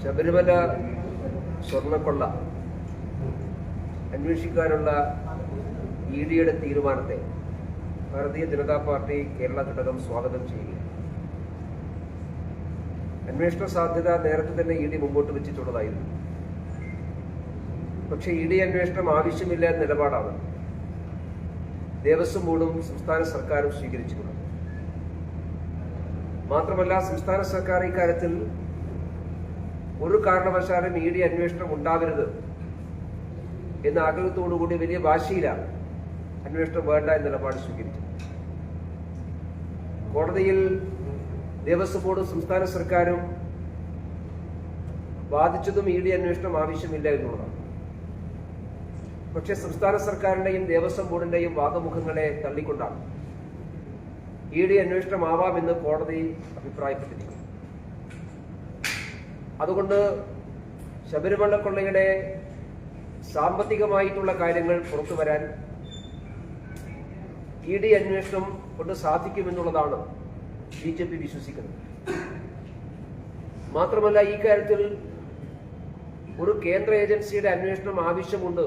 ശബരിമല സ്വർണ്ണക്കൊള്ള അന്വേഷിക്കാനുള്ള ഇഡിയുടെ തീരുമാനത്തെ ഭാരതീയ ജനതാ പാർട്ടി കേരള ഘടകം സ്വാഗതം ചെയ്യുകയാണ്. അന്വേഷണ സാധ്യത നേരത്തെ തന്നെ ഇഡി മുമ്പോട്ട് വെച്ചിട്ടുള്ളതായിരുന്നു. പക്ഷേ ഇഡി അന്വേഷണം ആവശ്യമില്ല എന്ന നിലപാടാണ് ദേവസ്വം ബോർഡും സംസ്ഥാന സർക്കാരും സ്വീകരിച്ചിട്ടുള്ളത്. മാത്രമല്ല, സംസ്ഥാന സർക്കാർ ഇക്കാര്യത്തിൽ ഒരു കാരണവശാലും ഇഡി അന്വേഷണം ഉണ്ടാവരുത് എന്ന ആഗ്രഹത്തോടുകൂടി വലിയ വാശിയിലാണ് അന്വേഷണം വേണ്ട എന്ന നിലപാട് സ്വീകരിച്ചത്. കോടതിയിൽ ദേവസ്വം ബോർഡും സംസ്ഥാന സർക്കാരും വാദിച്ചതും ഇഡി അന്വേഷണം ആവശ്യമില്ല എന്നുള്ളതാണ്. പക്ഷേ സംസ്ഥാന സർക്കാരിന്റെയും ദേവസ്വം ബോർഡിന്റെയും വാദമുഖങ്ങളെ തള്ളിക്കൊണ്ടാണ് ഇഡി അന്വേഷണമാവാമെന്ന് കോടതി അഭിപ്രായപ്പെട്ടിരിക്കുന്നു. അതുകൊണ്ട് ശബരിമല കൊള്ളയുടെ സാമ്പത്തികമായിട്ടുള്ള കാര്യങ്ങൾ പുറത്തു വരാൻ ഇഡി അന്വേഷണം കൊണ്ട് സാധിക്കുമെന്നുള്ളതാണ് BJP വിശ്വസിക്കുന്നത്. മാത്രമല്ല, ഈ കാര്യത്തിൽ ഒരു കേന്ദ്ര ഏജൻസിയുടെ അന്വേഷണം ആവശ്യമുണ്ട്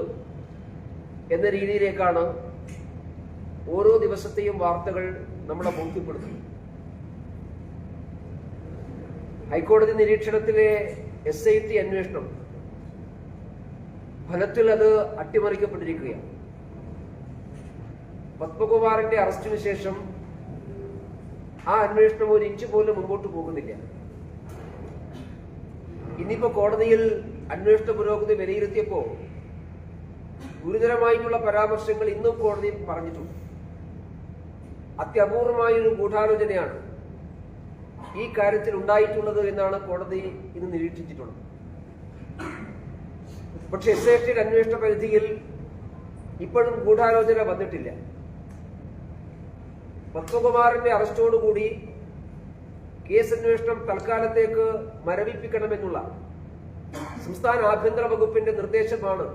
എന്ന രീതിയിലേക്കാണ് ഓരോ ദിവസത്തെയും വാർത്തകൾ നമ്മളെ ബോധ്യപ്പെടുത്തുന്നത്. ഹൈക്കോടതി നിരീക്ഷണത്തിലെ SIT അന്വേഷണം ഫലത്തിൽ അത് അട്ടിമറിക്കപ്പെട്ടിരിക്കുകയാണ്. പത്മകുമാറിന്റെ അറസ്റ്റിന് ശേഷം ആ അന്വേഷണം ഒരു ഇഞ്ച് പോലും മുമ്പോട്ട് പോകുന്നില്ല. ഇന്നിപ്പോ കോടതിയിൽ അന്വേഷണ പുരോഗതി വിലയിരുത്തിയപ്പോ ഗുരുതരമായിട്ടുള്ള പരാമർശങ്ങൾ ഇന്നും കോടതി പറഞ്ഞിട്ടുണ്ട്. അത്യപൂർവമായൊരു ഗൂഢാലോചനയാണ് ഈ കാര്യത്തിൽ ഉണ്ടായിട്ടുള്ളത് എന്നാണ് കോടതി ഇന്ന് നിരീക്ഷിച്ചിട്ടുള്ളത്. പക്ഷെ SIT അന്വേഷണ പരിധിയിൽ ഇപ്പോഴും ഗൂഢാലോചന വന്നിട്ടില്ല. പത്മകുമാറിന്റെ അറസ്റ്റോടുകൂടി കേസ് അന്വേഷണം തൽക്കാലത്തേക്ക് മരവിപ്പിക്കണമെന്നുള്ള സംസ്ഥാന ആഭ്യന്തര വകുപ്പിന്റെ നിർദ്ദേശമാണ്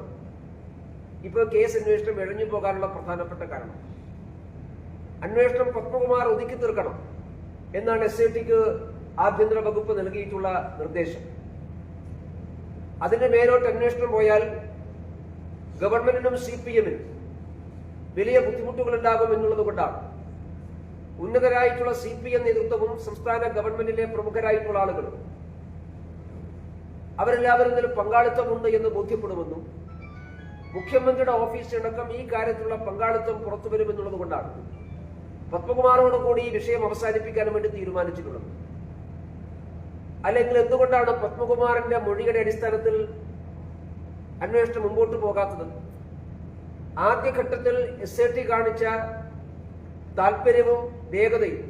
ഇപ്പോൾ കേസ് അന്വേഷണം ഇഴഞ്ഞു പോകാനുള്ള പ്രധാനപ്പെട്ട കാരണം. അന്വേഷണം പത്മകുമാർ ഒതുക്കി തീർക്കണം എന്നാണ് SITക്ക് ആഭ്യന്തര വകുപ്പ് നൽകിയിട്ടുള്ള നിർദ്ദേശം. അതിന്റെ മേലോട്ട് അന്വേഷണം പോയാൽ ഗവൺമെന്റിനും CPM-നും വലിയ ബുദ്ധിമുട്ടുകൾ ഉണ്ടാകും എന്നുള്ളത് കൊണ്ടാണ് ഉന്നതരായിട്ടുള്ള CPM നേതൃത്വവും സംസ്ഥാന ഗവൺമെന്റിലെ പ്രമുഖരായിട്ടുള്ള ആളുകളും അവരെല്ലാവരും ഇതിൽ പങ്കാളിത്തമുണ്ട് എന്ന് ബോധ്യപ്പെടുമെന്നും മുഖ്യമന്ത്രിയുടെ ഓഫീസിനടക്കം ഈ കാര്യത്തിലുള്ള പങ്കാളിത്തം പുറത്തുവരുമെന്നുള്ളത് കൊണ്ടാണ് പത്മകുമാറോട് കൂടി ഈ വിഷയം അവസാനിപ്പിക്കാൻ വേണ്ടി തീരുമാനിച്ചിട്ടുള്ളത്. അല്ലെങ്കിൽ എന്തുകൊണ്ടാണ് പത്മകുമാറിന്റെ മൊഴിയുടെ അടിസ്ഥാനത്തിൽ അന്വേഷണം മുമ്പോട്ട് പോകാത്തത്? ആദ്യഘട്ടത്തിൽ SIT കാണിച്ച താല്പര്യവും വേഗതയും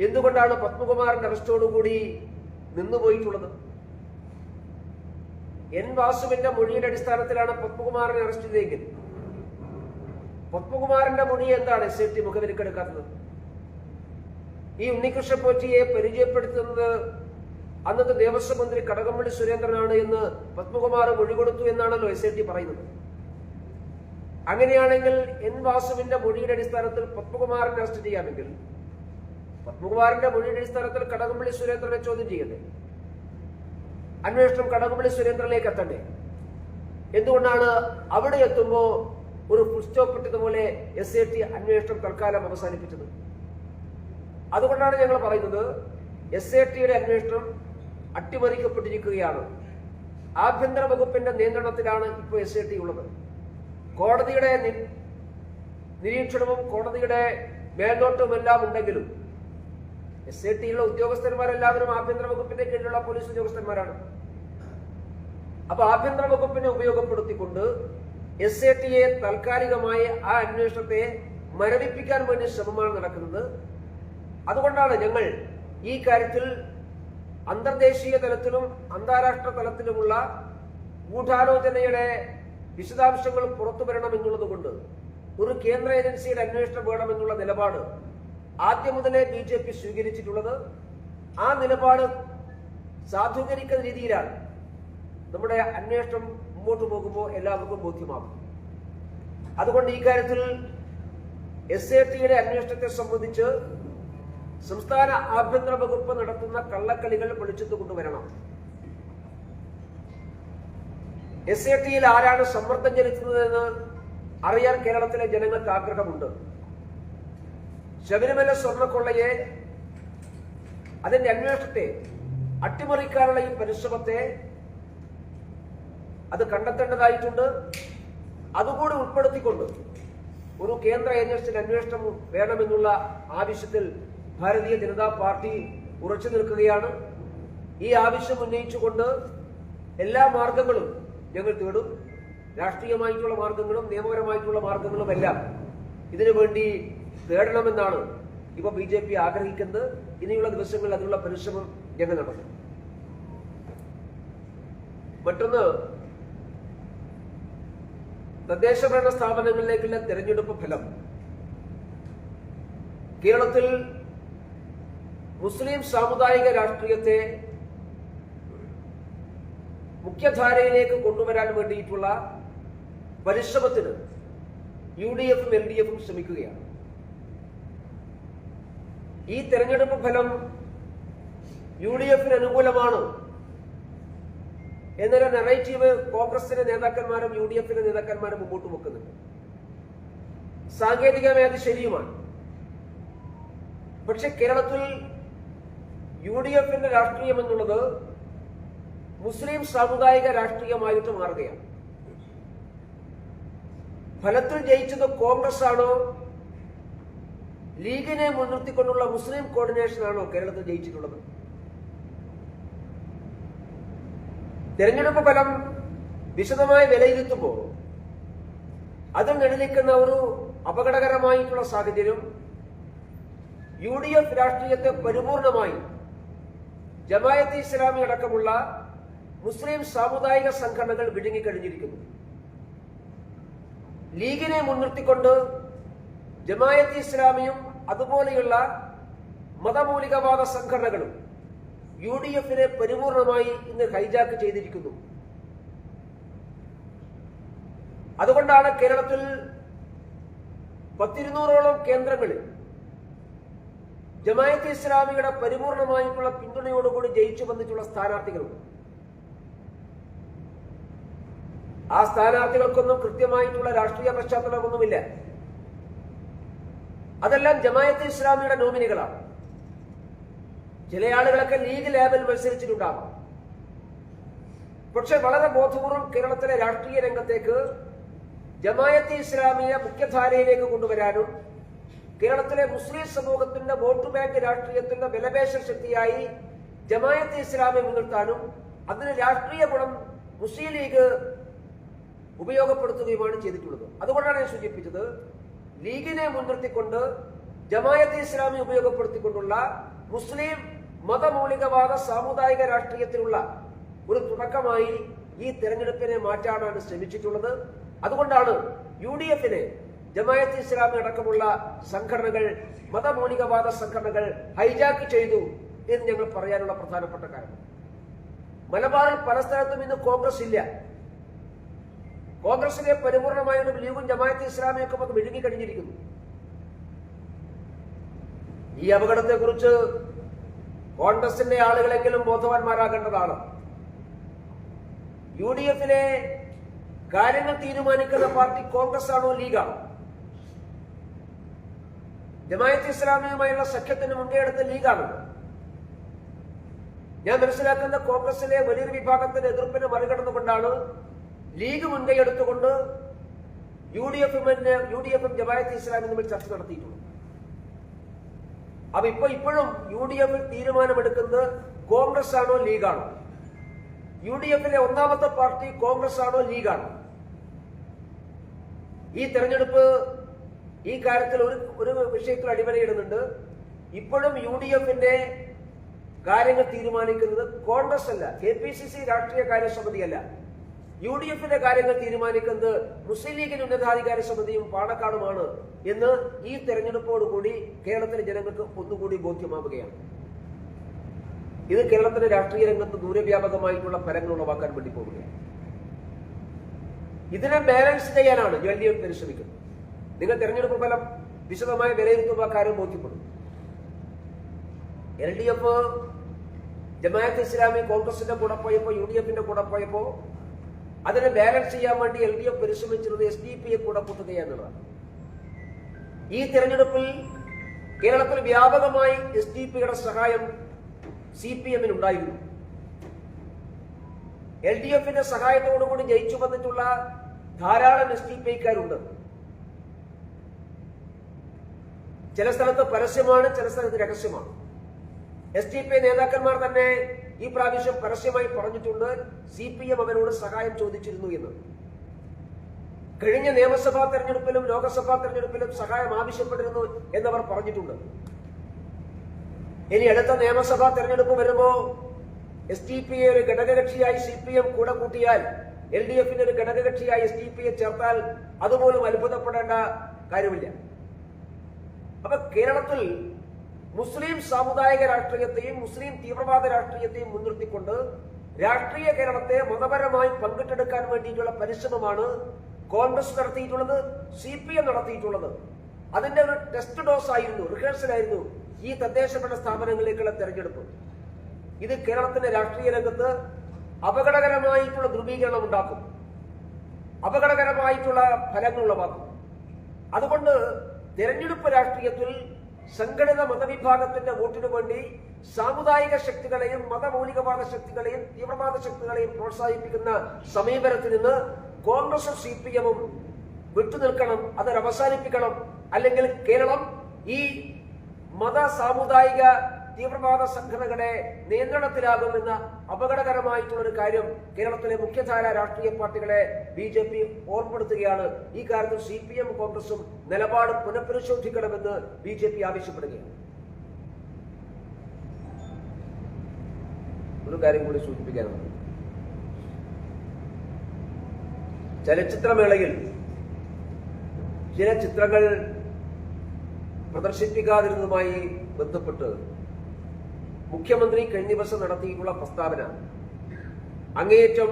എന്തുകൊണ്ടാണ് പത്മകുമാറിന്റെ അറസ്റ്റോടുകൂടി നിന്നുപോയിട്ടുള്ളത്? N. വാസുവിന്റെ മൊഴിയുടെ അടിസ്ഥാനത്തിലാണ് പത്മകുമാറിനെ അറസ്റ്റ് ചെയ്തതെങ്കിൽ പത്മകുമാറിന്റെ മൊഴി എന്താണ് SIT മുഖവിലക്കെടുക്കാത്തത്? ഈ ഉണ്ണികൃഷ്ണൻ പോറ്റിയെ പരിചയപ്പെടുത്തുന്നത് അന്നത്തെ ദേവസ്വം മന്ത്രി കടകംപള്ളി സുരേന്ദ്രനാണ് എന്ന് പത്മകുമാർ മൊഴി കൊടുത്തു എന്നാണല്ലോ SIT പറയുന്നത്. അങ്ങനെയാണെങ്കിൽ N. വാസുവിന്റെ മൊഴിയുടെ അടിസ്ഥാനത്തിൽ പത്മകുമാറിനെ അറസ്റ്റ് ചെയ്യാമെങ്കിൽ പത്മകുമാറിന്റെ മൊഴിയുടെ അടിസ്ഥാനത്തിൽ കടകംപള്ളി സുരേന്ദ്രനെ ചോദ്യം ചെയ്യണ്ടേ? അന്വേഷണം കടകംപള്ളി സുരേന്ദ്രനിലേക്ക് എത്തണ്ടേ? എന്തുകൊണ്ടാണ് അവിടെ എത്തുമ്പോൾ ഒരു ഫുൾ സ്റ്റോപ്പ് ഇട്ടതുപോലെ SIT അന്വേഷണം തൽക്കാലം അവസാനിപ്പിച്ചത്? അതുകൊണ്ടാണ് ഞങ്ങൾ പറയുന്നത് SITയുടെ അന്വേഷണം അട്ടിമറിക്കപ്പെട്ടിരിക്കുകയാണ്. ആഭ്യന്തര വകുപ്പിന്റെ നിയന്ത്രണത്തിലാണ് ഇപ്പോൾ SIT ഉള്ളത്. കോടതിയുടെ നിരീക്ഷണവും കോടതിയുടെ മേൽനോട്ടവും എല്ലാം ഉണ്ടെങ്കിലും SITയിലുള്ള ഉദ്യോഗസ്ഥന്മാരെല്ലാവരും ആഭ്യന്തര വകുപ്പിന്റെ കീഴിലുള്ള പോലീസ് ഉദ്യോഗസ്ഥന്മാരാണ്. അപ്പൊ ആഭ്യന്തര വകുപ്പിനെ ഉപയോഗപ്പെടുത്തിക്കൊണ്ട് SITയെ താൽക്കാലികമായി ആ അന്വേഷണത്തെ മരവിപ്പിക്കാൻ വേണ്ടി ശ്രമമാണ് നടക്കുന്നത്. അതുകൊണ്ടാണ് ഞങ്ങൾ ഈ കാര്യത്തിൽ അന്തർദേശീയ തലത്തിലും അന്താരാഷ്ട്ര തലത്തിലുമുള്ള ഗൂഢാലോചനയുടെ വിശദാംശങ്ങൾ പുറത്തു വരണമെന്നുള്ളത് കൊണ്ട് ഒരു കേന്ദ്ര ഏജൻസിയുടെ അന്വേഷണം വേണമെന്നുള്ള നിലപാട് ആദ്യം മുതലേ BJP സ്വീകരിച്ചിട്ടുള്ളത്. ആ നിലപാട് സാധൂകരിക്കുന്ന രീതിയിലാണ് നമ്മുടെ അന്വേഷണം മുമ്പോട്ട് പോകുമ്പോൾ എല്ലാവർക്കും ബോധ്യമാകും. അതുകൊണ്ട് ഈ കാര്യത്തിൽ SITയുടെ അന്വേഷണത്തെ സംബന്ധിച്ച് സംസ്ഥാന ആഭ്യന്തര വകുപ്പ് നടത്തുന്ന കള്ളക്കളികൾ വെളിച്ചത്ത് കൊണ്ടുവരണം. SAT-യിൽ ആരാണ് സമ്മർദ്ദം ചെലുത്തുന്നതെന്ന് അറിയാൻ കേരളത്തിലെ ജനങ്ങൾക്ക് ആഗ്രഹമുണ്ട്. ശബരിമല സ്വർണ്ണക്കൊള്ളയെ, അതിന്റെ അന്വേഷണത്തെ അട്ടിമറിക്കാനുള്ള ഈ പരിശ്രമത്തെ അത് കണ്ടെത്തേണ്ടതായിട്ടുണ്ട്. അതുകൂടി ഉൾപ്പെടുത്തിക്കൊണ്ട് ഒരു കേന്ദ്ര ഏജൻസി അന്വേഷണം വേണമെന്നുള്ള ആവശ്യത്തിൽ ഭാരതീയ ജനതാ പാർട്ടി ഉറച്ചു നിൽക്കുകയാണ്. ഈ ആവശ്യം ഉന്നയിച്ചുകൊണ്ട് എല്ലാ മാർഗങ്ങളും ഞങ്ങൾ തേടും. രാഷ്ട്രീയമായിട്ടുള്ള മാർഗങ്ങളും നിയമപരമായിട്ടുള്ള മാർഗങ്ങളും എല്ലാം ഇതിനു വേണ്ടി തേടണമെന്നാണ് ഇപ്പൊ BJP ആഗ്രഹിക്കുന്നത്. ഇനിയുള്ള ദിവസങ്ങളിൽ അതിനുള്ള പരിശ്രമം ഞങ്ങൾ നടത്തും. മറ്റൊന്ന്, തദ്ദേശ ഭരണ സ്ഥാപനങ്ങളിലേക്കുള്ള തെരഞ്ഞെടുപ്പ് ഫലം. കേരളത്തിൽ മുസ്ലിം സാമുദായിക രാഷ്ട്രീയത്തെ മുഖ്യധാരയിലേക്ക് കൊണ്ടുവരാൻ വേണ്ടിയിട്ടുള്ള പരിശ്രമത്തിന് UDF-ഉം LDF-ഉം ശ്രമിക്കുകയാണ്. ഈ തെരഞ്ഞെടുപ്പ് ഫലം UDF-ന് അനുകൂലമാണ് എന്നൊരു നെറേറ്റീവ് കോൺഗ്രസിന്റെ നേതാക്കന്മാരും UDF-ന്റെ നേതാക്കന്മാരും മുമ്പോട്ട് വെക്കുന്നുണ്ട്. സാങ്കേതികമായി അത് ശരിയുമാണ്. പക്ഷെ കേരളത്തിൽ UDF-ന്റെ രാഷ്ട്രീയം എന്നുള്ളത് മുസ്ലിം സാമുദായിക രാഷ്ട്രീയമായിട്ട് മാറുകയാണ്. ഫലത്തിൽ ജയിച്ചത് കോൺഗ്രസ് ആണോ, ലീഗിനെ മുൻനിർത്തിക്കൊണ്ടുള്ള മുസ്ലിം കോർഡിനേഷൻ ആണോ കേരളത്തിൽ ജയിച്ചിട്ടുള്ളത്? തെരഞ്ഞെടുപ്പ് ഫലം വിശദമായി വിലയിരുത്തുമ്പോൾ അതിൽ നിഴലിക്കുന്ന ഒരു അപകടകരമായിട്ടുള്ള സാഹചര്യം UDF രാഷ്ട്രീയത്തെ പരിപൂർണമായി ജമാഅത്തെ ഇസ്ലാമി അടക്കമുള്ള മുസ്ലിം സാമുദായിക സംഘടനകൾ വിഴുങ്ങിക്കഴിഞ്ഞിരിക്കുന്നു. ലീഗിനെ മുൻനിർത്തിക്കൊണ്ട് ജമാഅത്തെ ഇസ്ലാമിയും അതുപോലെയുള്ള മതമൗലികവാദ സംഘടനകളും UDF-നെ പരിപൂർണമായി ഇന്ന് ഹൈജാക്ക് ചെയ്തിരിക്കുന്നു. അതുകൊണ്ടാണ് കേരളത്തിൽ 100-200ഓളം കേന്ദ്രങ്ങളിൽ ജമാഅത്തെ ഇസ്ലാമിയുടെ പരിപൂർണമായിട്ടുള്ള പിന്തുണയോടുകൂടി ജയിച്ചു വന്നിട്ടുള്ള സ്ഥാനാർത്ഥികളുണ്ട്. ആ സ്ഥാനാർത്ഥികൾക്കൊന്നും കൃത്യമായിട്ടുള്ള രാഷ്ട്രീയ പശ്ചാത്തലമൊന്നുമില്ല. അതെല്ലാം ജമാഅത്തെ ഇസ്ലാമിയുടെ നോമിനികളാണ്. ചില ആളുകളൊക്കെ ലീഗ് ലേബൽ മത്സരിച്ചിട്ടുണ്ടാവാം. പക്ഷെ വളരെ ബോധപൂർവം കേരളത്തിലെ രാഷ്ട്രീയ രംഗത്തേക്ക് ജമാഅത്തെ ഇസ്ലാമിയെ മുഖ്യധാരയിലേക്ക് കൊണ്ടുവരാനും കേരളത്തിലെ മുസ്ലിം സമൂഹത്തിന്റെ വോട്ട് ബാങ്ക് രാഷ്ട്രീയത്തിന്റെ വിലപേശ ശക്തിയായി ജമാഅത്തെ ഇസ്ലാമിയെ മുൻനിർത്താനും അതിന് രാഷ്ട്രീയ ഗുണം മുസ്ലിം ലീഗ് ഉപയോഗപ്പെടുത്തുകയുമാണ് ചെയ്തിട്ടുള്ളത്. അതുകൊണ്ടാണ് ഞാൻ സൂചിപ്പിച്ചത്, ലീഗിനെ മുൻനിർത്തിക്കൊണ്ട് ജമാഅത്തെ ഇസ്ലാമി ഉപയോഗപ്പെടുത്തിക്കൊണ്ടുള്ള മുസ്ലിം മതമൗലികവാദ സാമുദായിക രാഷ്ട്രീയത്തിലുള്ള ഒരു തുടക്കമായി ഈ തെരഞ്ഞെടുപ്പിനെ മാറ്റാനാണ് ശ്രമിച്ചിട്ടുള്ളത്. അതുകൊണ്ടാണ് UDF-നെ ജമാഅത്തെ ഇസ്ലാമി അടക്കമുള്ള സംഘടനകൾ, മതമൗലികവാദ സംഘടനകൾ ഹൈജാക്ക് ചെയ്തു എന്ന് ഞങ്ങൾ പറയാനുള്ള പ്രധാനപ്പെട്ട കാരണം. മലബാറിൽ പല സ്ഥലത്തും ഇന്ന് കോൺഗ്രസ് ഇല്ല. കോൺഗ്രസിനെ പരിപൂർണമായൊരു ലീഗും ജമാഅത്തെ ഇസ്ലാമിയൊക്കെ അത് വിഴുങ്ങിക്കഴിഞ്ഞിരിക്കുന്നു. ഈ അപകടത്തെക്കുറിച്ച് കോൺഗ്രസിന്റെ ആളുകളെങ്കിലും ബോധവാന്മാരാകേണ്ടതാണ്. UDF-ലെ കാര്യങ്ങൾ തീരുമാനിക്കുന്ന പാർട്ടി കോൺഗ്രസ് ആണോ, ലീഗാണോ? ജമാഅത്തെ ഇസ്ലാമിയുമായുള്ള സഖ്യത്തിന് മുൻകൈയെടുത്ത ലീഗാണ്. ഞാൻ മനസ്സിലാക്കുന്ന കോൺഗ്രസിലെ വലിയൊരു വിഭാഗത്തിന്റെ എതിർപ്പിനെ മറികടന്നുകൊണ്ടാണ് ലീഗ് മുൻകൈയെടുത്തുകൊണ്ട് UDF-ഉം ജമാഅത്തെ ഇസ്ലാമിയും തമ്മിൽ ചർച്ച നടത്തിയിട്ടുള്ളത്. അപ്പൊ ഇപ്പോഴും UDF-ൽ തീരുമാനമെടുക്കുന്നത് കോൺഗ്രസ് ആണോ, ലീഗാണോ? UDF-ലെ ഒന്നാമത്തെ പാർട്ടി കോൺഗ്രസ് ആണോ, ലീഗാണോ? ഈ തെരഞ്ഞെടുപ്പ് ഈ കാര്യത്തിൽ ഒരു വിഷയത്തിൽ അടിവരയിടുന്നുണ്ട്. ഇപ്പോഴും UDF-ന്റെ കാര്യങ്ങൾ തീരുമാനിക്കുന്നത് കോൺഗ്രസ് അല്ല, KPCC രാഷ്ട്രീയ കാര്യസമിതിയല്ല. UDF-ന്റെ കാര്യങ്ങൾ തീരുമാനിക്കുന്നത് മുസ്ലിം ലീഗിന്റെ ഉന്നതാധികാര സമിതിയും പാണക്കാടുമാണ് എന്ന് ഈ തെരഞ്ഞെടുപ്പോടുകൂടി കേരളത്തിലെ ജനങ്ങൾക്ക് ഒന്നുകൂടി ബോധ്യമാവുകയാണ്. ഇത് കേരളത്തിലെ രാഷ്ട്രീയ രംഗത്ത് ദൂരവ്യാപകമായിട്ടുള്ള ഫലങ്ങൾ ഉളവാക്കാൻ വേണ്ടി പോവുകയാണ്. ഇതിനെ ബാലൻസ് ചെയ്യാനാണ് LDF പരിശ്രമിക്കുന്നത്. നിങ്ങൾ തെരഞ്ഞെടുപ്പ് ഫലം വിശദമായി വിലയിരുത്തുമ്പോൾ കാര്യം ബോധ്യപ്പെടും. LDF ജമാഅത്തെ ഇസ്ലാമി കോൺഗ്രസിന്റെ കൂടെ പോയപ്പോ, UDF-ന്റെ കൂടെ പോയപ്പോ അതിനെ ബാലൻസ് ചെയ്യാൻ വേണ്ടി LDF പരിശ്രമിച്ചിരുന്നത് SDP കൂടെ കൂട്ടുക എന്നുള്ളതാണ്. ഈ തിരഞ്ഞെടുപ്പിൽ കേരളത്തിൽ വ്യാപകമായി SDP സഹായം CPM ഉണ്ടായിരുന്നു. LDFന്റെ സഹായത്തോടുകൂടി ജയിച്ചു വന്നിട്ടുള്ള ധാരാളം SDP-ക്കാരുണ്ട്. ചില സ്ഥലത്ത് പരസ്യമാണ്, ചില സ്ഥലത്ത് രഹസ്യമാണ്. SDP നേതാക്കന്മാർ തന്നെ ഈ പ്രാവശ്യം പരസ്യമായി പറഞ്ഞിട്ടുണ്ട് CPM അവരോട് സഹായം ചോദിച്ചിരുന്നു എന്ന്. കഴിഞ്ഞ നിയമസഭാ തെരഞ്ഞെടുപ്പിലും ലോക്സഭാ തെരഞ്ഞെടുപ്പിലും സഹായം ആവശ്യപ്പെട്ടിരുന്നു എന്നവർ പറഞ്ഞിട്ടുണ്ട്. ഇനി അടുത്ത നിയമസഭാ തെരഞ്ഞെടുപ്പ് വരുമ്പോ SDP ഒരു ഘടകകക്ഷിയായി CPM കൂടെ കൂട്ടിയാൽ, LDFന്റെ ഒരു ഘടകകക്ഷിയായി SDP ചേർത്താൽ അതുപോലും അത്ഭുതപ്പെടേണ്ട കാര്യമില്ല. അപ്പൊ കേരളത്തിൽ മുസ്ലിം സാമുദായിക രാഷ്ട്രീയത്തെയും മുസ്ലിം തീവ്രവാദ രാഷ്ട്രീയത്തെയും മുൻനിർത്തിക്കൊണ്ട് രാഷ്ട്രീയ കേരളത്തെ മതപരമായി പങ്കിട്ടെടുക്കാൻ വേണ്ടിയിട്ടുള്ള പരിശ്രമമാണ് കോൺഗ്രസ് നടത്തിയിട്ടുള്ളത്, CPM നടത്തിയിട്ടുള്ളത്. അതിന്റെ ഒരു ടെസ്റ്റ് ഡോസ് ആയിരുന്നു, റിഹേഴ്സൽ ആയിരുന്നു ഈ തദ്ദേശ ഭരണ സ്ഥാപനങ്ങളിലേക്കുള്ള തെരഞ്ഞെടുപ്പ്. ഇത് കേരളത്തിന്റെ രാഷ്ട്രീയ രംഗത്ത് അപകടകരമായിട്ടുള്ള ധ്രുവീകരണം ഉണ്ടാക്കും, അപകടകരമായിട്ടുള്ള ഫലങ്ങൾ ഉളവാക്കും. അതുകൊണ്ട് തെരഞ്ഞെടുപ്പ് രാഷ്ട്രീയത്തിൽ സംഘടിത മതവിഭാഗത്തിന്റെ വോട്ടിനു വേണ്ടി സാമുദായിക ശക്തികളെയും മതമൗലികവാദ ശക്തികളെയും തീവ്രവാദ ശക്തികളെയും പ്രോത്സാഹിപ്പിക്കുന്ന സമീപനത്തിൽ നിന്ന് കോൺഗ്രസും CPM-ഉം വിട്ടുനിൽക്കണം, അതൊരു അവസാനിപ്പിക്കണം. അല്ലെങ്കിൽ കേരളം ഈ മത സാമുദായിക തീവ്രവാദ സംഘടനകളുടെ നിയന്ത്രണത്തിലാകുമെന്ന അപകടകരമായിട്ടുള്ള ഒരു കാര്യം കേരളത്തിലെ മുഖ്യധാര രാഷ്ട്രീയ പാർട്ടികളെ BJP ഓർമ്മപ്പെടുത്തുകയാണ്. ഈ കാര്യത്തിൽ CPM കോൺഗ്രസും നിലപാട് പുനഃപരിശോധിക്കണമെന്ന് BJP ആവശ്യപ്പെടുകയാണ്. ഒരു കാര്യം കൂടി സൂചിപ്പിക്കാനുണ്ട്. ചലച്ചിത്രമേളയിൽ ചില ചിത്രങ്ങൾ പ്രദർശിപ്പിക്കാതിരുന്നതുമായി ബന്ധപ്പെട്ട് മുഖ്യമന്ത്രി കഴിഞ്ഞ ദിവസം നടത്തിയിട്ടുള്ള പ്രസ്താവന അങ്ങേയറ്റം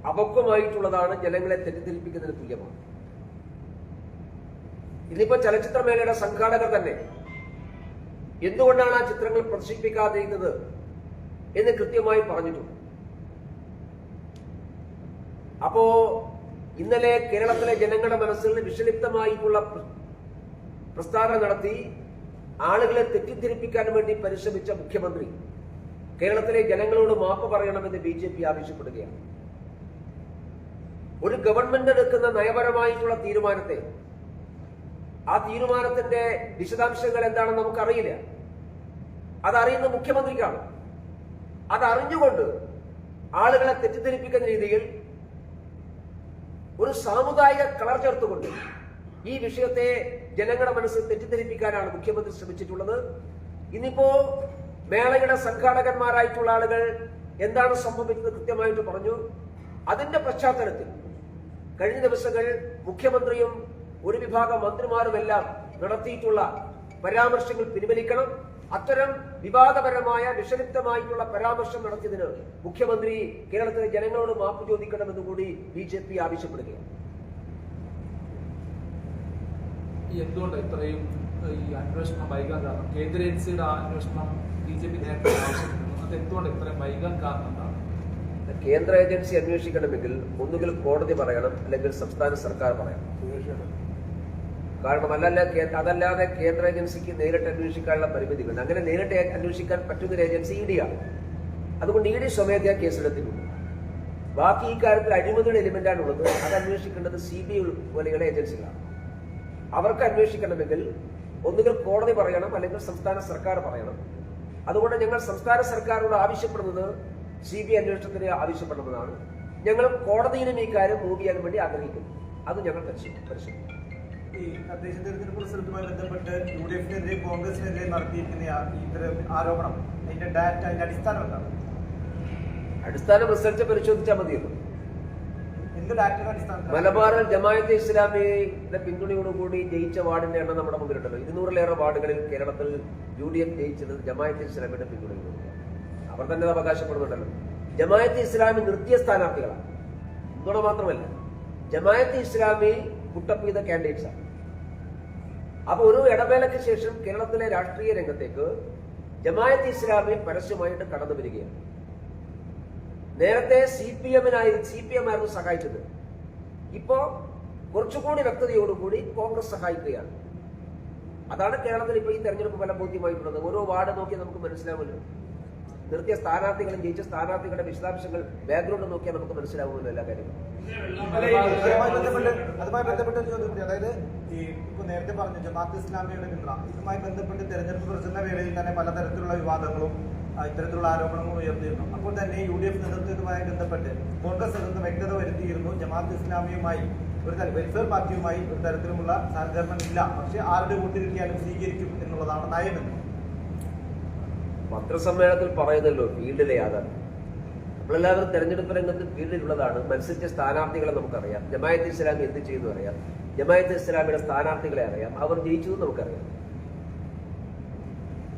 അപക്വമായിട്ടുള്ളതാണ്, ജനങ്ങളെ തെറ്റിദ്ധരിപ്പിക്കുന്നതിന് തുല്യമാണ്. ഇന്നിപ്പോ ചലച്ചിത്രമേളയുടെ സംഘാടകർ തന്നെ എന്തുകൊണ്ടാണ് ആ ചിത്രങ്ങൾ പ്രദർശിപ്പിക്കാതിരുന്നത് എന്ന് കൃത്യമായി പറഞ്ഞിട്ടുണ്ട്. അപ്പോ ഇന്നലെ കേരളത്തിലെ ജനങ്ങളുടെ മനസ്സിൽ വിഷലിപ്തമായിട്ടുള്ള പ്രസ്താവന നടത്തി ആളുകളെ തെറ്റിദ്ധരിപ്പിക്കാൻ വേണ്ടി പരിശ്രമിച്ച മുഖ്യമന്ത്രി കേരളത്തിലെ ജനങ്ങളോട് മാപ്പ് പറയണമെന്ന് BJP ആവശ്യപ്പെടുകയാണ്. ഒരു ഗവൺമെന്റ് എടുക്കുന്ന നയപരമായിട്ടുള്ള തീരുമാനത്തെ, ആ തീരുമാനത്തിന്റെ വിശദാംശങ്ങൾ എന്താണെന്ന് നമുക്കറിയില്ല. അതറിയുന്ന മുഖ്യമന്ത്രിക്കാണ്. അതറിഞ്ഞുകൊണ്ട് ആളുകളെ തെറ്റിദ്ധരിപ്പിക്കുന്ന രീതിയിൽ ഒരു സാമുദായിക കളർ ചേർത്തുകൊണ്ട് ഈ വിഷയത്തെ ജനങ്ങളുടെ മനസ്സിൽ തെറ്റിദ്ധരിപ്പിക്കാനാണ് മുഖ്യമന്ത്രി ശ്രമിച്ചിട്ടുള്ളത്. ഇന്നിപ്പോ മേളയുടെ സംഘാടകന്മാരായിട്ടുള്ള ആളുകൾ എന്താണ് സംഭവിച്ചത് കൃത്യമായിട്ട് പറഞ്ഞു. അതിന്റെ പശ്ചാത്തലത്തിൽ കഴിഞ്ഞ ദിവസങ്ങൾ മുഖ്യമന്ത്രിയും ഒരു വിഭാഗം മന്ത്രിമാരുമെല്ലാം നടത്തിയിട്ടുള്ള പരാമർശങ്ങൾ പിൻവലിക്കണം. അത്തരം വിവാദപരമായ വിഷലിപ്തമായിട്ടുള്ള പരാമർശം നടത്തിയതിന് മുഖ്യമന്ത്രി കേരളത്തിലെ ജനങ്ങളോട് മാപ്പ് ചോദിക്കണമെന്ന് കൂടി BJP ആവശ്യപ്പെടുകയാണ്. എന്തുകൊണ്ട് ഇത്രയും ഈ അന്വേഷണം വൈകാൻ കാരണം? കേന്ദ്ര ഏജൻസിയുടെ അന്വേഷണം BJP നേരത്തെ ആവശ്യപ്പെടുന്നു. അത് എന്തുകൊണ്ട് ഇത്രയും വൈകാൻ കാരണം എന്താണ്? കേന്ദ്ര ഏജൻസി അന്വേഷിക്കണമെങ്കിൽ ഒന്നുകിൽ കോടതി പറയണം, അല്ലെങ്കിൽ സംസ്ഥാന സർക്കാർ പറയണം. കാരണം അതല്ലാതെ കേന്ദ്ര ഏജൻസിക്ക് നേരിട്ട് അന്വേഷിക്കാനുള്ള പരിമിതികളുണ്ട്. അങ്ങനെ നേരിട്ട് അന്വേഷിക്കാൻ പറ്റുന്ന ഒരു ഏജൻസി ED ആണ്. അതുകൊണ്ട് ED സ്വമേധയാ കേസെടുത്തിട്ടുണ്ട്. ബാക്കി ഈ കാര്യത്തിൽ അഴിമതിയുടെ എലിമെന്റാണ് ഉള്ളത്. അത് അന്വേഷിക്കേണ്ടത് CBI പോലെയുള്ള ഏജൻസികളാണ്. അവർക്ക് അന്വേഷിക്കണമെങ്കിൽ ഒന്നുകിൽ കോടതി പറയണം, അല്ലെങ്കിൽ സംസ്ഥാന സർക്കാർ പറയണം. അതുകൊണ്ട് ഞങ്ങൾ സംസ്ഥാന സർക്കാരോട് ആവശ്യപ്പെടുന്നത് CBI അന്വേഷണത്തിന് ആവശ്യപ്പെടുന്നതാണ്. ഞങ്ങൾ കോടതിയിലും ഈ കാര്യം മൂവ് ചെയ്യാൻ വേണ്ടി ആഗ്രഹിക്കുന്നു. അത് ഞങ്ങൾ പരിശോധിക്കും. ഈ തദ്ദേശ തെരഞ്ഞെടുപ്പ് റിസൾട്ടുമായി ബന്ധപ്പെട്ട് UDF-നെതിരെ കോൺഗ്രസിനെതിരെ നടത്തിയിരിക്കുന്ന ഇത്തരം ആരോപണം, അതിന്റെ ഡാറ്റ, അതിന്റെ അടിസ്ഥാനം എന്താണ്? അടിസ്ഥാനം റിസൾട്ട് പരിശോധിച്ചാൽ മതിയല്ലോ. എന്ത് ഡാറ്റയുടെ അടിസ്ഥാനത്തിൽ? മലബാറിൽ ജമാഅത്തെ ഇസ്ലാമിയുടെ പിന്തുണയോടുകൂടി ജയിച്ച വാർഡിന്റെ എണ്ണം നമ്മുടെ മുമ്പിലുണ്ടല്ലോ. 200-ലേറെ വാർഡുകളിൽ കേരളത്തിൽ UDF ജയിച്ചത് ജമാഅത്തെ ഇസ്ലാമിയുടെ പിന്തുണയോടുകൂടി. അവർ തന്നെ അവകാശപ്പെടുന്നുണ്ടല്ലോ. ജമാഅത്തെ ഇസ്ലാമി നിർത്തിയ സ്ഥാനാർത്ഥികളാണ്. പിന്തുണ മാത്രമല്ല, ജമാഅത്തെ ഇസ്ലാമി പുട്ടപ്പ് ചെയ്ത കാൻഡിഡേറ്റ്സ് ആണ്. അപ്പൊ ഒരു ഇടവേളയ്ക്ക് ശേഷം കേരളത്തിലെ രാഷ്ട്രീയ രംഗത്തേക്ക് ജമാഅത്തെ ഇസ്ലാമി പരസ്യമായിട്ട് കടന്നു വരികയാണ്. നേരത്തെ CPM ആയിരുന്നു സഹായിച്ചത്. ഇപ്പോ കുറച്ചുകൂടി വ്യക്തതയോടുകൂടി കോൺഗ്രസ് സഹായിക്കുകയാണ്. അതാണ് കേരളത്തിൽ ഇപ്പോൾ ഈ തെരഞ്ഞെടുപ്പ് ഫലം ബോധ്യമായിട്ടുള്ളത്. ഓരോ വാർഡ് നോക്കിയാൽ നമുക്ക് മനസ്സിലാവുമല്ലോ. നിർത്തിയ സ്ഥാനാർത്ഥികളും ജയിച്ച സ്ഥാനാർത്ഥികളുടെ വിശദാംശങ്ങൾ ബാക്ക്ഗ്രൗണ്ട് നോക്കിയാൽ നമുക്ക് മനസ്സിലാവുമല്ലോ എല്ലാ കാര്യങ്ങളും. അതുമായി ബന്ധപ്പെട്ട ചോദ്യം കൂടി, അതായത് ഈ ഇപ്പൊ നേരത്തെ പറഞ്ഞു ജമാഅത്ത് ഇസ്ലാമിയുടെ പിന്തുണ, ഇതുമായി ബന്ധപ്പെട്ട് തെരഞ്ഞെടുപ്പ് പ്രചരണ വേളയിൽ തന്നെ പലതരത്തിലുള്ള വിവാദങ്ങളും ഇത്തരത്തിലുള്ള ആരോപണങ്ങളും ഉയർത്തിയിരുന്നു. അപ്പോൾ തന്നെ UDF നേതൃത്വവുമായി ബന്ധപ്പെട്ട് കോൺഗ്രസ് നേതൃത്വം വ്യക്തത വരുത്തിയിരുന്നു, ജമാഅത്ത് ഇസ്ലാമിയുമായി ഒരു വെൽഫെയർ പാർട്ടിയുമായി ഒരു തരത്തിലുമുള്ള സഹകരണം ഇല്ല, പക്ഷെ ആരുടെ വോട്ട് കിട്ടിയാലും സ്വീകരിക്കും എന്നുള്ളതാണ് നയമെന്ന് പത്രസമ്മേളനത്തിൽ പറയുന്നല്ലോ ഫീൽഡിലെ യാഥാർത്ഥ്യം. നമ്മളെല്ലാവരും തെരഞ്ഞെടുപ്പ് രംഗത്ത് ഫീൽഡിലുള്ളതാണ്. മത്സരിച്ച സ്ഥാനാർത്ഥികളെ നമുക്കറിയാം. ജമാഅത്ത് ഇസ്ലാമി എന്ത് ചെയ്യുന്നു അറിയാം. ജമാഅത്ത് ഇസ്ലാമിയുടെ സ്ഥാനാർത്ഥികളെ അറിയാം. അവർ ജയിച്ചു എന്ന് നമുക്കറിയാം.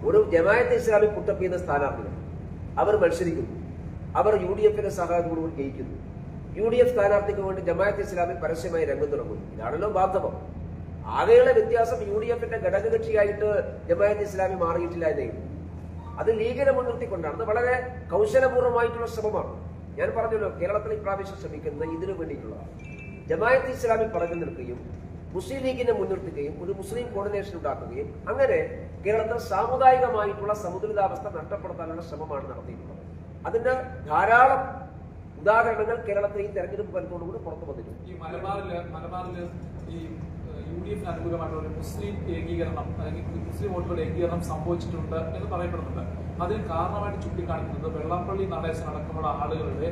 ഒരു ജമാഅത്ത് ഇസ്ലാമി പുട്ടപ്പ് ചെയ്യുന്ന സ്ഥാനാർത്ഥികൾ അവർ മത്സരിക്കുന്നു. അവർ UDFന്റെ സഹായത്തോടുകൂടി ജയിക്കുന്നു. UDF സ്ഥാനാർത്ഥിക്ക് വേണ്ടി ജമാഅത്ത് ഇസ്ലാമി പരസ്യമായി രംഗത്തിറങ്ങുന്നു. ഇതാണല്ലോ ബാധകം. ആകെയുള്ള വ്യത്യാസം UDFന്റെ ഘടകകക്ഷിയായിട്ട് ജമാഅത്ത് ഇസ്ലാമി മാറിയിട്ടില്ല എന്നേ. അത് ലീഗിനെ മുൻനിർത്തിക്കൊണ്ടാണ്. അത് വളരെ കൗശലപൂർവ്വമായിട്ടുള്ള ശ്രമമാണ്. ഞാൻ പറഞ്ഞല്ലോ, കേരളത്തിൽ ഇപ്രാവശ്യം ശ്രമിക്കുന്നത് ഇതിനു വേണ്ടിയിട്ടുള്ളതാണ്. ജമാഅത്ത് ഇസ്ലാമി പറഞ്ഞു നിൽക്കുകയും മുസ്ലിം ലീഗിനെ മുൻനിർത്തുകയും ഒരു മുസ്ലിം കോർഡിനേഷൻ ഉണ്ടാക്കുകയും അങ്ങനെ കേരളത്തിൽ സാമുദായികമായിട്ടുള്ള സമുദ്രിതാവസ്ഥ നഷ്ടപ്പെടുത്താനുള്ള ശ്രമമാണ് നടത്തിയിട്ടുള്ളത്. അതിന്റെ ധാരാളം ഉദാഹരണങ്ങൾ കേരളത്തിൽ ഈ തെരഞ്ഞെടുപ്പ് ഫലത്തോടുകൂടി പുറത്തു വന്നിട്ടുണ്ട്. ഈ മലബാറില് ഈ UDF അനുകൂലമായിട്ടുള്ള ഒരു മുസ്ലിം ഏകീകരണം അല്ലെങ്കിൽ മുസ്ലിം വോട്ടുകളുടെ ഏകീകരണം സംഭവിച്ചിട്ടുണ്ട് എന്ന് പറയപ്പെടുന്നുണ്ട്. അതിന് കാരണമായിട്ട് ചൂണ്ടിക്കാണിക്കുന്നത് വെള്ളാപ്പള്ളി നടേശൻ അടക്കമുള്ള ആളുകളുടെ